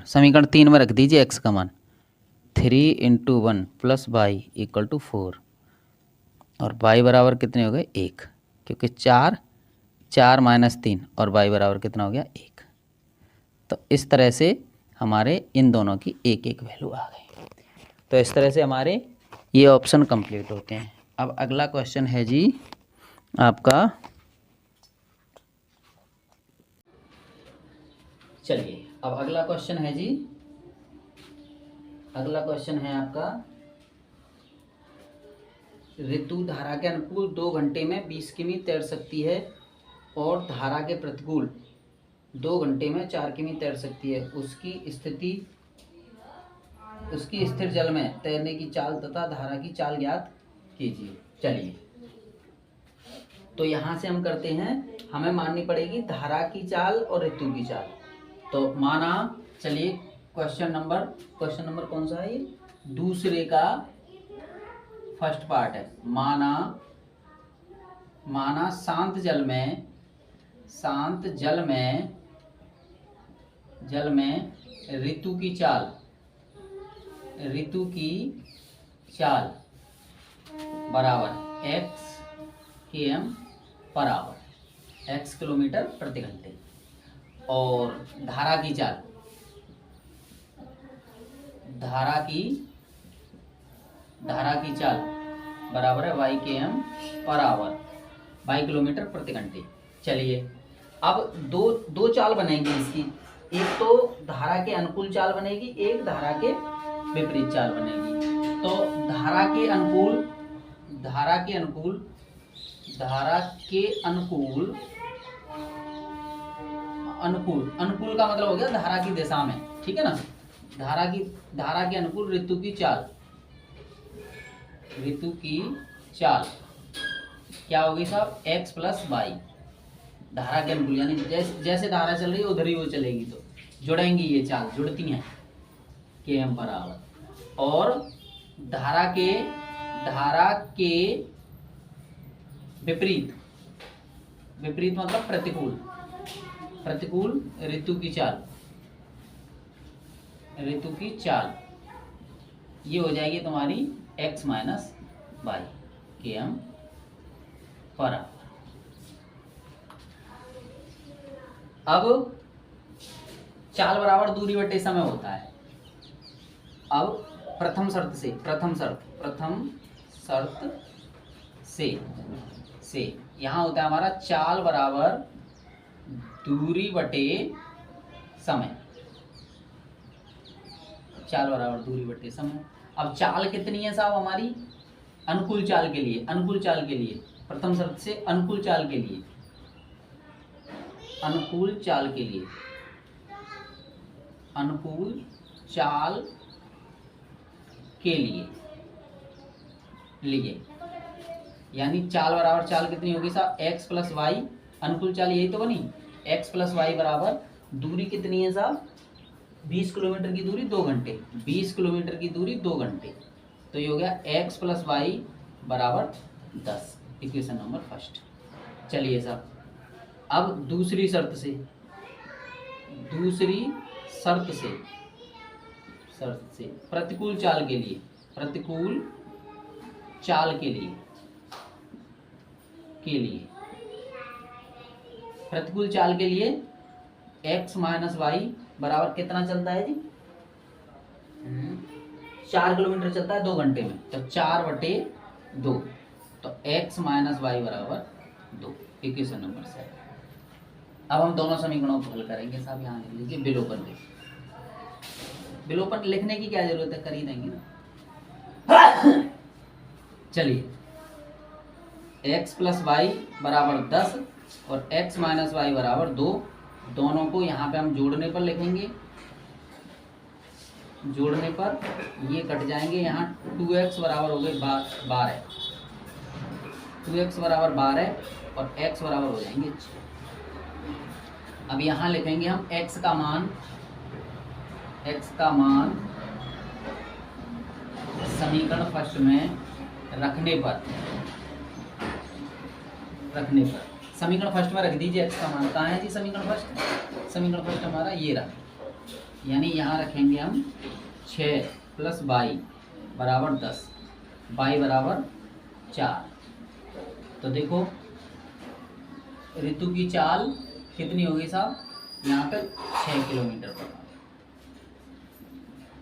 समीकरण 3 में रख दीजिए x का मान 3 into 1 plus y equal to 4 और वाई बराबर कितने हो गए 1, क्योंकि 4 माइनस 3 और वाई बराबर कितना हो गया 1। तो इस तरह से हमारे इन दोनों की एक एक वैल्यू आ गई। तो इस तरह से हमारे ये ऑप्शन कंप्लीट होते हैं। अब अगला क्वेश्चन है जी आपका, चलिए अब अगला क्वेश्चन है जी, अगला क्वेश्चन है आपका, ऋतु धारा के अनुकूल 2 घंटे में 20 किमी तैर सकती है और धारा के प्रतिकूल 2 घंटे में 4 किमी तैर सकती है। उसकी स्थिर जल में तैरने की चाल तथा धारा की चाल ज्ञात कीजिए। चलिए तो यहाँ से हम करते हैं, हमें माननी पड़ेगी धारा की चाल और ऋतु की चाल। तो माना, चलिए क्वेश्चन नंबर कौन सा है ये, दूसरे का फर्स्ट पार्ट है। माना शांत जल में ऋतु की चाल बराबर x km per our, x kilometre प्रति घंटे, और धारा की चाल बराबर है y km per our, y kilometre प्रति घंटे। चलिए अब दो चाल बनेंगी इसकी, एक तो धारा के अनुकूल चाल बनेगी, एक धारा के विपरीत चाल बनेगी। तो धारा के अनुकूल का मतलब हो गया धारा की दिशा में, ठीक है ना। धारा के अनुकूल ऋतु की चाल क्या होगी साहब, x प्लस वाई। धारा के अनुकूल यानी जैसे धारा चल रही है उधर ही वो चलेगी, तो जुड़ेंगी, ये चाल जुड़ती हैं km पर आवर। और धारा के विपरीत मतलब प्रतिकूल ऋतु की चाल ये हो जाएगी तुम्हारी x minus y km per hour. अब चाल बराबर दूरी बटे समय होता है। अब प्रथम शर्त से यहाँ होता है हमारा चाल बराबर दूरी बटे समय। अब चाल कितनी है साहब हमारी, अनुकूल चाल के लिए प्रथम शर्त से अनुकूल चाल के लिए यानी चाल बराबर चाल कितनी होगी साहब, x प्लस वाई, अनुकूल चाल यही तो बनी, x प्लस वाई बराबर दूरी कितनी है साहब, 20 किलोमीटर की दूरी 2 घंटे, 20 किलोमीटर की दूरी 2 घंटे। तो ये हो गया x प्लस वाई बराबर 10, इक्वेशन नंबर फर्स्ट। चलिए साहब अब दूसरी शर्त से प्रतिकूल चाल के लिए x माइनस वाई बराबर कितना चलता है जी, 4 किलोमीटर चलता है 2 घंटे में, तो 4/2, तो x माइनस वाई बराबर 2, इक्वेशन नंबर 7। अब हम दोनों समीकरणों को हल करेंगे साहब। यहाँ लिख लीजिए विलोपन लिखने की क्या जरूरत है, कर ही देंगे ना। चलिए x प्लस वाई बराबर 10 और x माइनस वाई बराबर 2, दोनों को यहाँ पे हम जोड़ने पर लिखेंगे। जोड़ने पर ये कट जाएंगे, यहाँ 2x बराबर हो गई 12, 2x बराबर 12 और x बराबर हो जाएंगे 6। अब यहाँ लिखेंगे हम x का मान समीकरण फर्स्ट में रखने पर समीकरण फर्स्ट में रख दीजिए। x का मान कहाँ है जी, समीकरण फर्स्ट हमारा ये रहा, यानी यहाँ रखेंगे हम 6 प्लस वाई बराबर 10, वाई बराबर 4। तो देखो ऋतु की चाल कितनी होगी साहब, यहाँ पे 6 किलोमीटर पर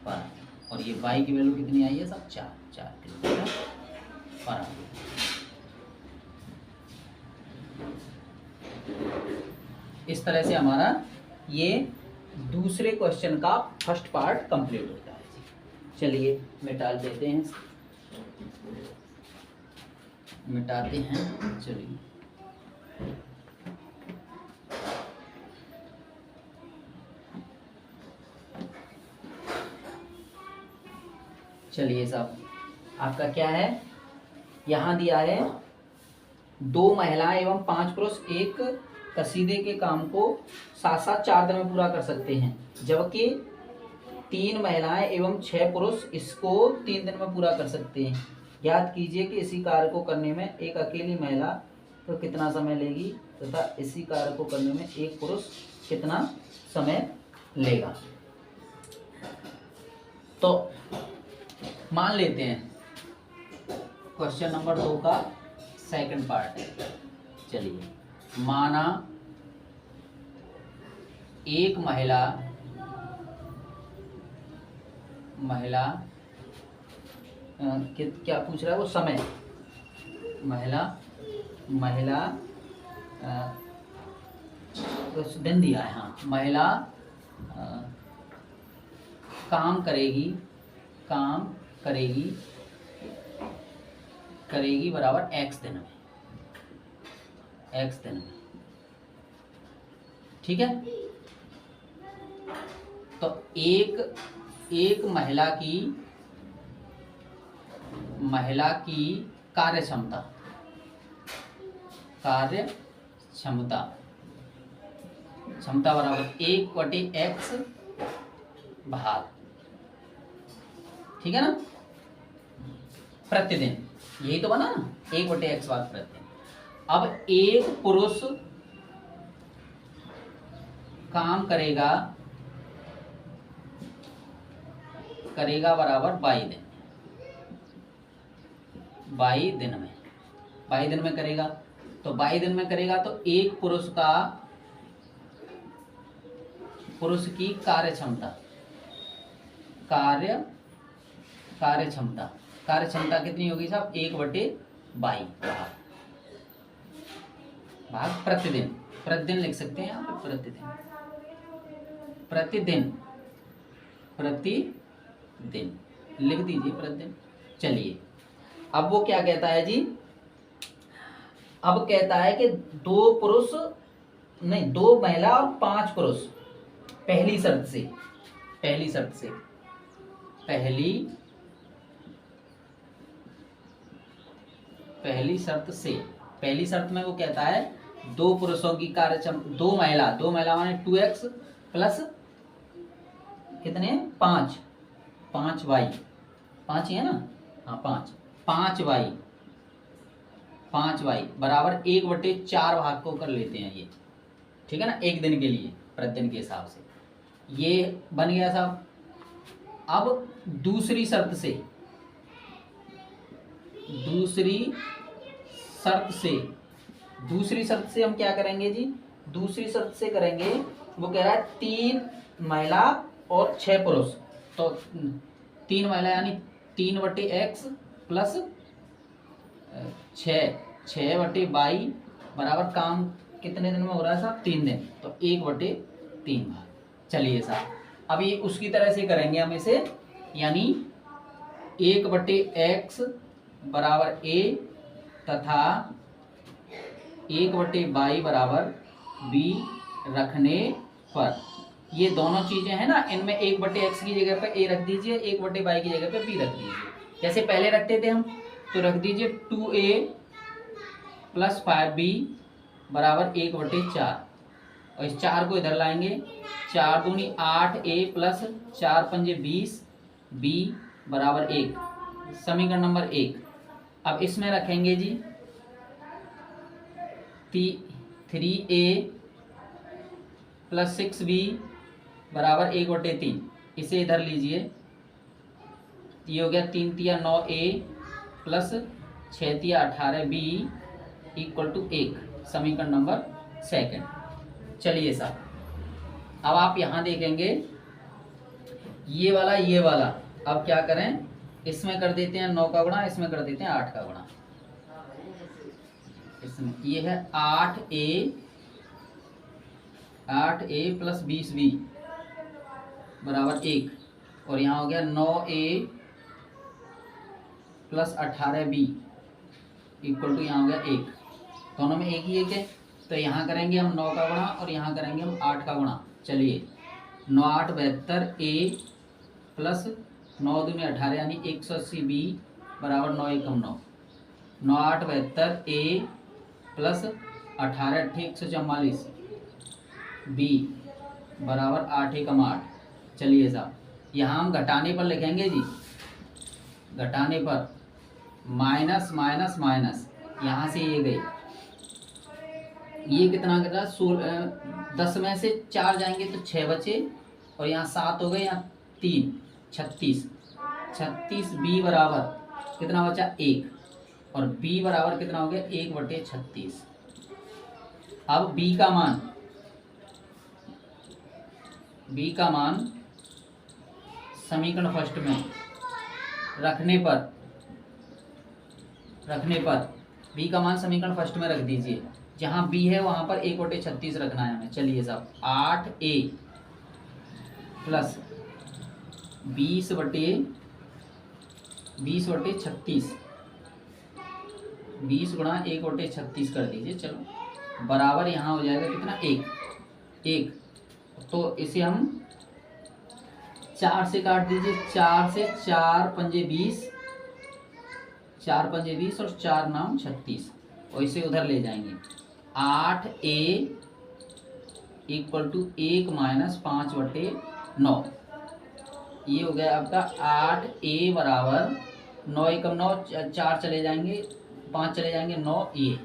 आवर। और ये वाई की वैल्यू कितनी आई है साहब, 4 किलोमीटर पर आवर। इस तरह से हमारा ये दूसरे क्वेश्चन का फर्स्ट पार्ट कंप्लीट होता है। चलिए मिटा देते हैं, मिटाते हैं। चलिए चलिए साहब, आपका क्या है, यहाँ दिया है 2 महिलाएं एवं 5 पुरुष एक कसीदे के काम को साथ साथ 4 दिन में पूरा कर सकते हैं, जबकि 3 महिलाएं एवं 6 पुरुष इसको 3 दिन में पूरा कर सकते हैं। याद कीजिए कि इसी कार्य को करने में एक अकेली महिला तो कितना समय लेगी तथा इसी कार्य को करने में एक पुरुष कितना समय लेगा। तो मान लेते हैं क्वेश्चन नंबर 2 का सेकंड पार्ट है। चलिए, माना एक महिला क्या पूछ रहा है वो, समय, महिला दिन दिया है, हाँ, महिला काम करेगी बराबर x दिन में, ठीक है। तो एक महिला की कार्य क्षमता बराबर 1/x भाग, ठीक है ना, प्रतिदिन, यही तो बना ना, 1/x भाग प्रतिदिन। अब एक पुरुष काम करेगा बराबर 22 दिन में करेगा। तो 22 दिन में करेगा तो एक पुरुष की कार्य क्षमता कितनी होगी साहब, 1/22 भाग प्रतिदिन लिख सकते हैं यहाँ पे, प्रतिदिन लिख दीजिए, प्रतिदिन। चलिए, अब वो क्या कहता है जी, अब कहता है कि 2 महिला और 5 पुरुष पहली शर्त में वो कहता है 2 पुरुषों की कार्यक्षमता, 2 महिला माने 2x प्लस कितने, 5y, 5 ही है ना, हाँ 5y बराबर 1/4 भाग को कर लेते हैं ये, ठीक है ना, एक दिन के लिए, प्रतिदिन के हिसाब से ये बन गया साहब। अब दूसरी शर्त से हम क्या करेंगे जी, दूसरी शर्त से करेंगे, वो कह रहा है 3 महिला और 6 पुरुष, तो 3 महिला यानी 3/x प्लस 6/22 बराबर काम कितने दिन में हो रहा है साहब, 3 दिन, तो 1/3 भाग। चलिए साहब, अब ये उसकी तरह से करेंगे हम इसे, यानी 1/x बराबर a तथा 1/22 बराबर b रखने पर, ये दोनों चीजें हैं ना, इनमें 1/x की जगह पे a रख दीजिए, 1/22 की जगह पे b रख दीजिए। जैसे पहले रखते थे हम, तो रख दीजिए 2a प्लस 5b बराबर 1/4, और इस 4 को इधर लाएंगे, 4 दूनी 8a प्लस 4 पंजे 20 b बराबर 1, समीकरण नंबर 1। अब इसमें रखेंगे जी 3a प्लस 6b बराबर 1/3, इसे इधर लीजिए, ये हो गया 3 तिया 9 ए प्लस 6 तिया 18 बी इक्वल टू 1, समीकरण नंबर सेकंड। चलिए साहब, अब आप यहाँ देखेंगे ये वाला, अब क्या करें, इसमें कर देते हैं 9 का गुणा, इसमें कर देते हैं 8 का गुणा। इसमें ये है 8a प्लस 20b बराबर 1, और यहाँ हो गया 9a plus 18b equal to यहाँ हो गया 1, दोनों में एक ही एक है, तो यहाँ करेंगे हम 9 का गुणा और यहाँ करेंगे हम 8 का गुणा। चलिए 9 8 72 a प्लस 9 दूनी 18 यानी 180 b बराबर 9 एकम 9, 9 8 72 a प्लस 18 अट्ठे 144 b बराबर 8 एकम 8। चलिए साहब, यहाँ हम घटाने पर लिखेंगे जी, घटाने पर माइनस माइनस माइनस, यहाँ से ये गई, ये कितना कर रहा 10 में से 4 जाएंगे तो 6 बचे, और यहाँ 7 हो गए, यहाँ 3 36 b बराबर कितना बचा 1, और b बराबर कितना हो गया 1/36। अब b का मान समीकरण फर्स्ट में रखने पर b का मान समीकरण फर्स्ट में रख दीजिए, जहाँ b है वहाँ पर 1/36 रखना है हमें। चलिए साहब, 8a प्लस 20/36, 20 गुणा 1/36 कर दीजिए, चलो बराबर यहाँ हो जाएगा कितना 1। तो इसे हम 4 से काट दीजिए, 4 से 4 पंजे 20, 4 पंजे 20 और 4 9 36, और इसे उधर ले जाएंगे। 8a इक्वल टू 1 माइनस 5/9, ये हो गया आपका 8a बराबर 9 एकम 9, 4 चले जाएंगे, 5 चले जाएंगे, 9 ये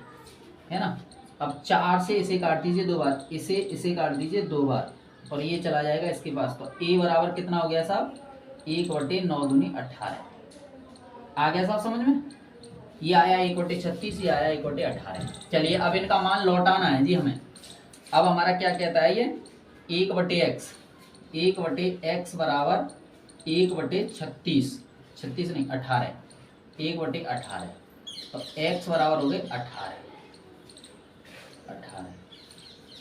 है ना। अब 4 से इसे काट दीजिए 2 बार, इसे काट दीजिए 2 बार, और ये चला जाएगा इसके पास, तो a बराबर कितना हो गया साहब 1/9 दूनी 18। आ गया साहब समझ में, ये आया 1/36, ये आया 1/18। चलिए अब इनका मान लौटाना है जी हमें। अब हमारा क्या कहता है ये 1/x बराबर 1/36, 36 नहीं 18, 1/18, तो x बराबर हो गए 18।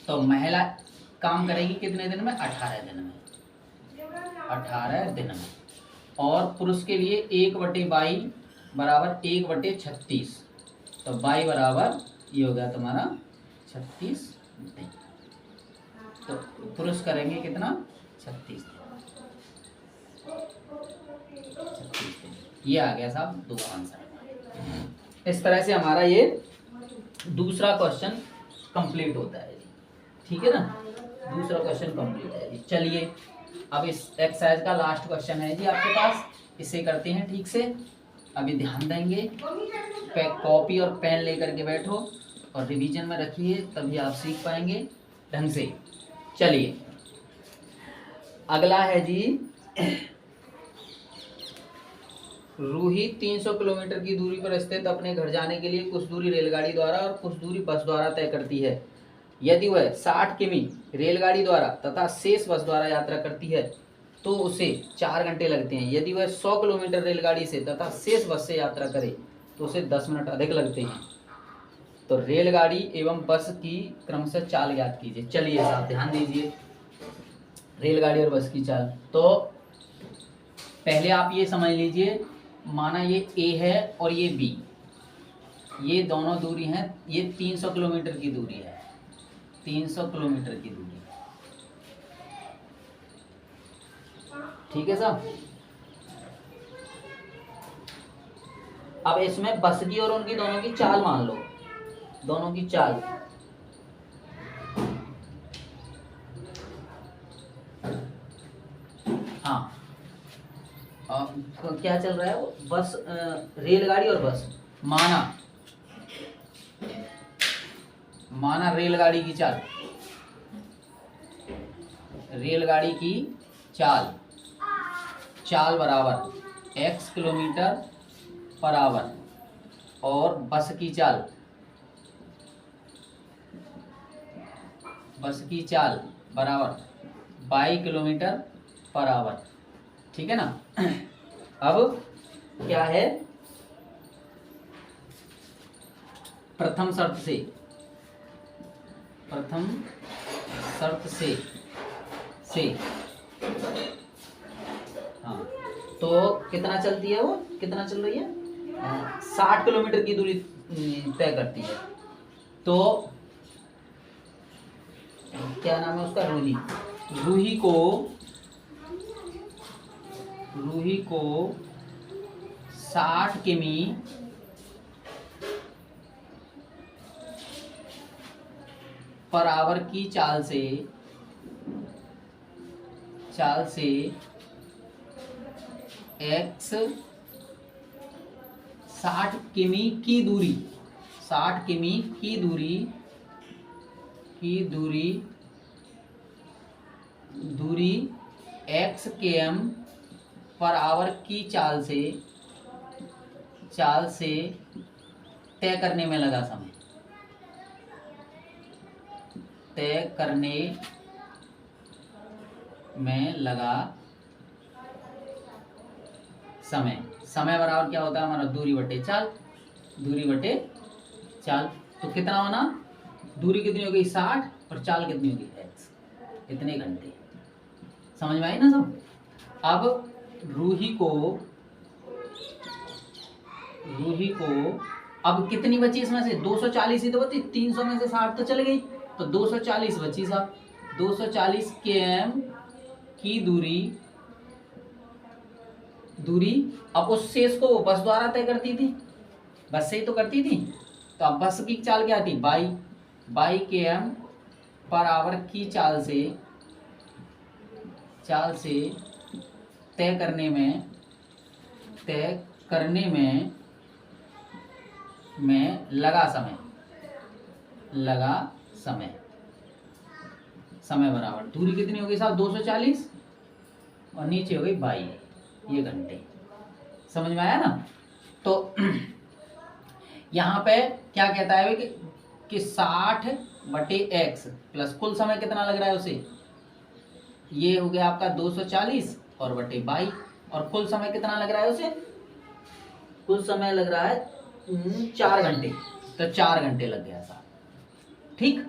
तो महिला काम करेगी कितने दिन में 18 दिन में, 18 दिन में, और पुरुष के लिए 1/22 बराबर 1/36, तो 22 बराबर ये हो गया तुम्हारा 36 दिन। तो पुरुष करेंगे कितना 36 दिन, ये आ गया साहब दो आंसर। इस तरह से हमारा ये दूसरा क्वेश्चन कंप्लीट होता है जी, ठीक है ना, दूसरा क्वेश्चन कंप्लीट है जी। चलिए अब इस एक्सरसाइज का लास्ट क्वेश्चन है जी आपके पास, इसे करते हैं ठीक से। अभी ध्यान देंगे, कॉपी और पेन लेकर के बैठो और रिवीजन में रखिए, तभी आप सीख पाएंगे ढंग से। चलिए अगला है जी, रूही 300 किलोमीटर की दूरी पर स्थित अपने घर जाने के लिए कुछ दूरी रेलगाड़ी द्वारा और कुछ दूरी बस द्वारा तय करती है। यदि वह 60 किमी रेलगाड़ी द्वारा तथा शेष बस द्वारा यात्रा करती है तो उसे 4 घंटे लगते हैं। यदि वह 100 किलोमीटर रेलगाड़ी से तथा शेष बस से यात्रा करे तो उसे 10 मिनट अधिक लगते हैं। तो रेलगाड़ी एवं बस की क्रमशः चाल याद कीजिए। चलिए साहब ध्यान दीजिए, रेलगाड़ी और बस की चाल। तो पहले आप ये समझ लीजिए, माना ये A है और ये B, ये दोनों दूरी हैं, ये 300 किलोमीटर की दूरी है, 300 किलोमीटर की दूरी, ठीक है साहब। अब इसमें बस की और उनकी दोनों की चाल मान लो, दोनों की चाल। हाँ, तो क्या चल रहा है वो बस, रेलगाड़ी और बस। माना रेलगाड़ी की चाल, रेलगाड़ी की चाल बराबर x किलोमीटर पर आवर और बस की चाल बराबर 22 किलोमीटर पर आवर। ठीक है ना। अब क्या है, प्रथम शर्त से हाँ, तो कितना चलती है वो, कितना चल रही है, 60 किलोमीटर की दूरी तय करती है। तो क्या नाम है उसका, रूही को 60 किमी पर आवर की चाल से x 60 किमी की दूरी x km पर आवर की चाल से तय करने में लगा समय बराबर क्या होता है हमारा, दूरी बटे चाल। तो कितना होना, दूरी कितनी होगी 60 और चाल कितनी होगी x, इतने घंटे। समझ में आई ना सब। अब रूही को अब कितनी बची इसमें से, 240 ही तो बची, 300 में से 60 तो चले गई, तो 240 बची साहब। 240 km की दूरी अब उस शेष को बस द्वारा तय करती थी, बस से ही तो करती थी। तो अब बस की चाल क्या थी, 22 km पर आवर की चाल से तय करने में लगा समय बराबर दूरी कितनी होगी साहब, 240 और नीचे हो गई 22, ये घंटे। समझ में आया ना। तो यहाँ पे क्या कहता है कि 60 बटे x प्लस कुल समय कितना लग रहा है उसे, ये हो गया आपका 240 और बटे 22, और कुल समय कितना लग रहा है उसे, कुल समय लग रहा है 4 घंटे, तो 4 घंटे लग गया साहब। ठीक,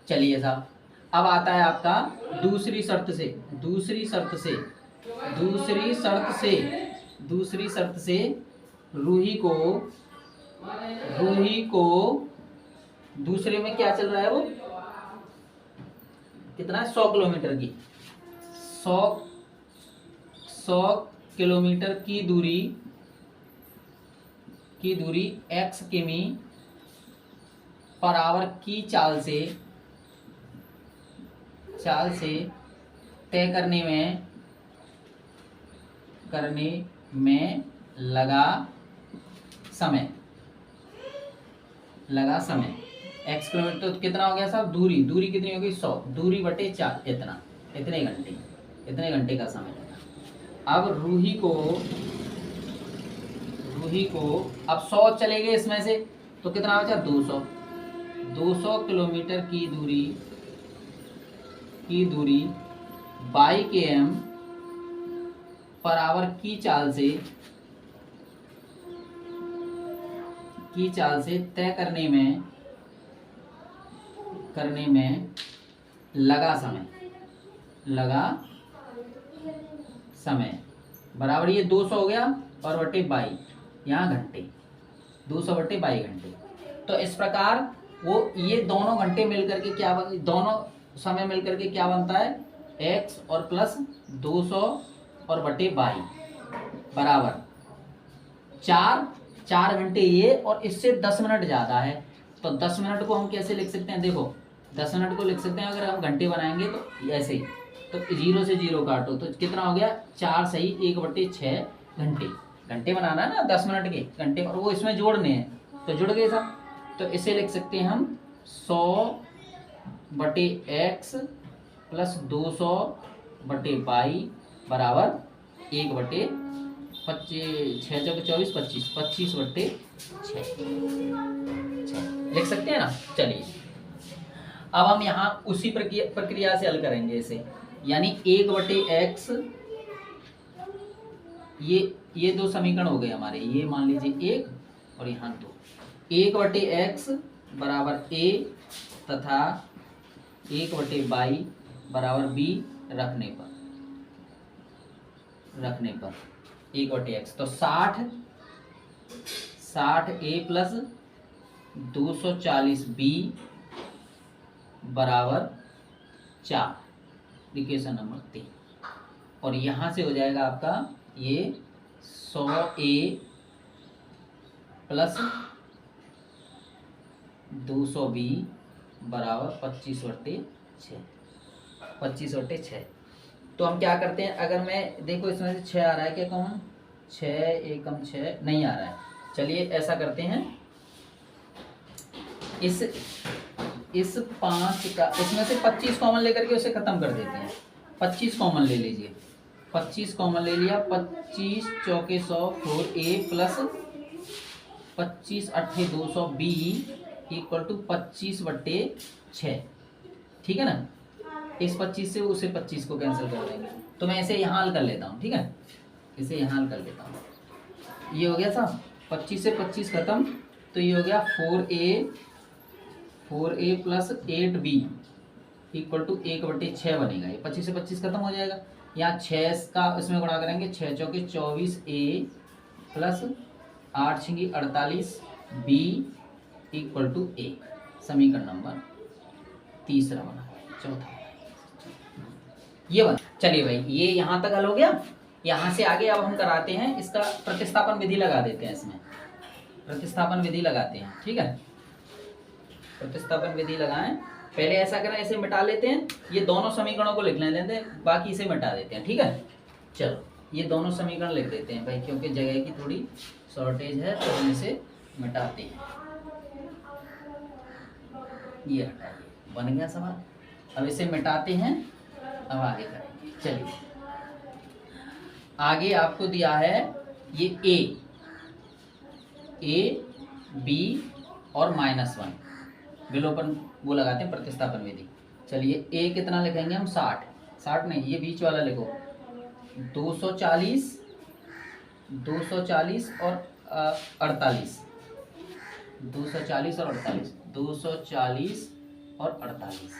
चलिए साहब। अब आता है आपका दूसरी शर्त से रूही को दूसरे में क्या चल रहा है, वो कितना है, 100 किलोमीटर की 100 किलोमीटर की दूरी x किमी पर आवर की चाल से तय करने में लगा समय। x किलोमीटर तो कितना हो गया साहब, दूरी कितनी होगी 100, दूरी बटे 4, इतने घंटे का समय लगा। अब रूही को अब 100 चले गए इसमें से, तो कितना बचा 200 किलोमीटर की दूरी 22 km पर आवर की चाल से तय करने में लगा समय बराबर ये 200 हो गया और बटे 22, यहाँ घंटे, 200 बटे 22 घंटे। तो इस प्रकार वो ये दोनों घंटे मिलकर के दोनों समय मिलकर के क्या बनता है, x और प्लस 200 और बटे 22 बराबर 4 घंटे ये, और इससे 10 मिनट ज़्यादा है। तो 10 मिनट को हम कैसे लिख सकते हैं, देखो 10 मिनट को लिख सकते हैं अगर हम घंटे बनाएंगे तो ऐसे ही, तो 0 से 0 काटो तो कितना हो गया, 4 सही 1/6 घंटे बनाना है ना 10 मिनट के घंटे, और वो इसमें जोड़ने हैं, तो जुड़ गए साहब। तो इसे लिख सकते हैं हम 100 बटे x प्लस 200 बटे 22 बराबर 1/6। 25 6 चौके 24 25 25 बट्टे 6 लिख सकते हैं ना। चलिए अब हम यहाँ उसी प्रक्रिया से हल करेंगे इसे, यानी 1/x, ये दो समीकरण हो गए हमारे, ये मान लीजिए 1 और यहाँ 2। 1/x बराबर a तथा 1/y बराबर b रखने पर 1/x, तो 60a प्लस 240b बराबर 4, इक्वेशन नंबर 3। और यहाँ से हो जाएगा आपका ये 100a प्लस 200b बराबर 25/6। 25/6। तो हम क्या करते हैं, अगर मैं देखो इसमें से 6 आ रहा है क्या कॉमन, 6 एकम 6 नहीं आ रहा है। चलिए ऐसा करते हैं, इस 5 का इसमें से 25 कॉमन लेकर के उसे खत्म कर देते हैं। 25 कॉमन ले लीजिए, 25 कॉमन ले लिया, 25 चौके 100 4a plus 25 8 200b equal to 25/6। ठीक है ना। इस 25 से उसे 25 को कैंसिल कर देंगे, तो मैं इसे यहाँ हल कर लेता हूँ। ठीक है, इसे यहाँ हल कर लेता हूँ। ये हो गया था 25 से 25 खत्म, तो ये हो गया 4a plus 8b equal to 1/6 बनेगा। ये 25 से 25 खत्म हो जाएगा। यहाँ 6 का इसमें गुणा करेंगे, 6 चौके 24a plus 8 छिंगी 48b equal to 1। समीकरण नंबर तीसरा बना, चौथा ये बना। चलिए भाई, ये यहाँ तक हल हो गया। यहाँ से आगे अब हम कराते हैं इसका प्रतिस्थापन विधि लगा देते हैं। इसमें प्रतिस्थापन विधि लगाते हैं। ठीक है, प्रतिस्थापन विधि लगाएं। पहले ऐसा करें, इसे मिटा लेते हैं, ये दोनों समीकरणों को लिख लेते हैं, बाकी इसे मिटा देते हैं। ठीक है, चलो ये दोनों समीकरण लिख देते हैं भाई, क्योंकि जगह की थोड़ी शॉर्टेज है, तो हम इसे मिटाते हैं। ये हटाइए, बन गया सवाल। अब इसे मिटाते हैं, अब आगे करेंगे। चलिए आगे आपको दिया है ये a b और -1 विलोपन वो लगाते हैं प्रतिस्थापन विधि। चलिए a कितना लिखेंगे हम, 60 नहीं, ये बीच वाला लिखो 240 और 48, 240 और 48, 240 और 48।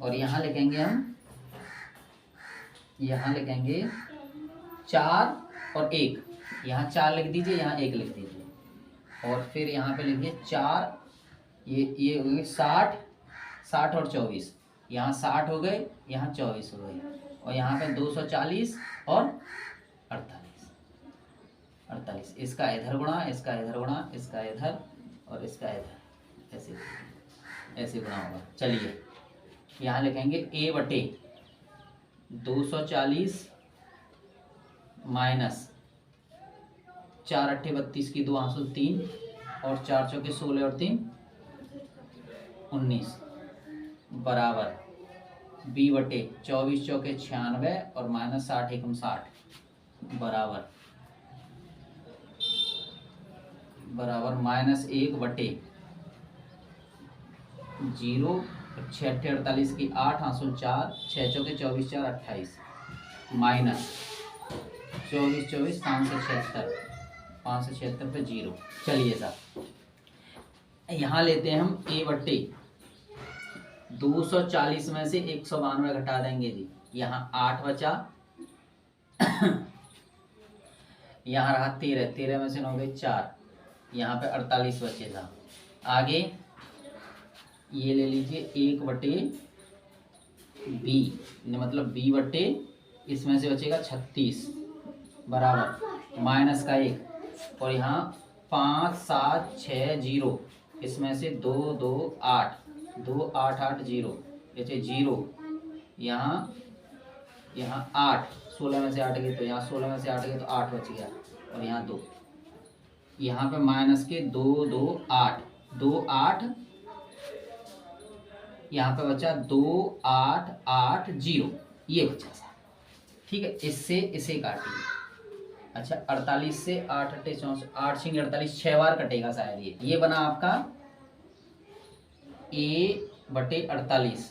और यहाँ लिखेंगे हम, यहाँ लिखेंगे 4 और 1, यहाँ 4 लिख दीजिए, यहाँ 1 लिख दीजिए। और फिर यहाँ पे लिखिए 4, ये हो गए 60 और 24, यहाँ 60 हो गए, यहाँ 24 हो गए, और यहाँ पे 240 और 48। इसका इधर गुणा, इसका इधर गुणा, इसका इधर और इसका इधर, ऐसे गुणा होगा। चलिए यहाँ लिखेंगे a बटे 240 माइनस 4 8 32 की 2 आंसू 3 और 4 चौके 16 और 3 19 बराबर b बटे 24 चौके 96 और माइनस 60 एकम 60 बराबर -1 बटे 0 6 8 48 की 8 आंसू 4 6 चौके 24 4 28 माइनस 24 24 576 पे 0। चलिए साहब यहाँ लेते हैं हम a बट्टे 240 में से 192 घटा देंगे जी, यहाँ 8 बचा, यहाँ रहा 13 में से 9 गए 4, यहाँ पे 48 बचे था। आगे ये ले लीजिए 1 बटे b, मतलब b बटे इसमें से बचेगा 36 बराबर माइनस का 1, और यहाँ 5 7 6 0, इसमें से 2 2 8 2 8 8 0, जैसे 0, यहाँ 8 16 में से 8 गए, तो यहाँ 16 में से 8 गए तो 8 बच गया, और यहाँ 2, यहाँ पे माइनस के 2 2 8 2 8, यहाँ पे बचा 2 8 8 0, ये बचा। ठीक है, इससे इसे काटिए। अच्छा 48 से 8 अट्ठे 64, 8 छिंग 48, 6 बार कटेगा शायद ये बना आपका A/48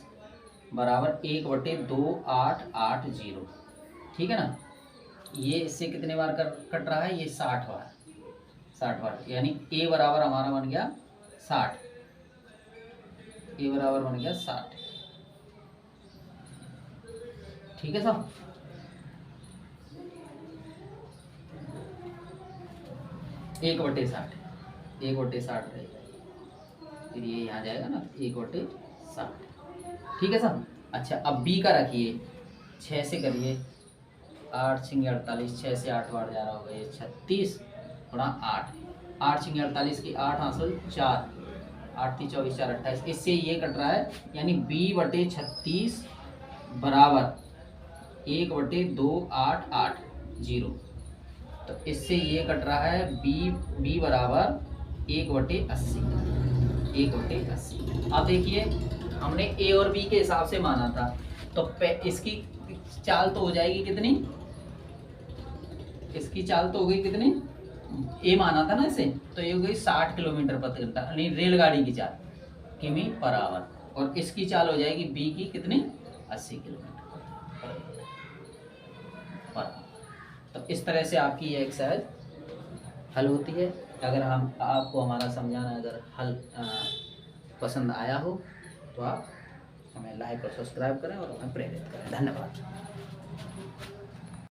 बराबर 1/2 8 8 0। ठीक है ना। ये इससे कितने बार कट रहा है, ये 60 बार, 60 बार, यानी A बराबर हमारा बन गया 60, A बराबर बन गया 60। ठीक है साहब। एक बटे 60 रहेगा, फिर ये यहाँ जाएगा ना 1/60। ठीक है साहब। अच्छा अब B का रखिए, 6 से करिए, 8 छिंगे 48, 6 से 8 बार जा रहा होगा, ये 36 गुणा 8, 8 छिंगे 48 की 8 हासिल 4, 8 3 24 4 28, इससे ये कट रहा है, यानी B/36 बराबर 1/2 8 8 0। तो इससे ये कट रहा है B बराबर 1/80, 1/80। अब देखिए हमने A और B के हिसाब से माना था, तो इसकी चाल तो हो जाएगी कितनी, इसकी चाल तो हो गई कितनी, A माना था ना इसे, तो ये हो गई 60 किलोमीटर प्रति घंटा, यानी रेलगाड़ी की चाल किमी पर आवर, और इसकी चाल हो जाएगी B की कितनी, 80 किलोमीटर पर आवर। तो इस तरह से आपकी ये एक्सरसाइज हल होती है। अगर हम आपको हमारा समझाना अगर हल पसंद आया हो तो आप हमें लाइक और सब्सक्राइब करें और हमें प्रेरित करें। धन्यवाद।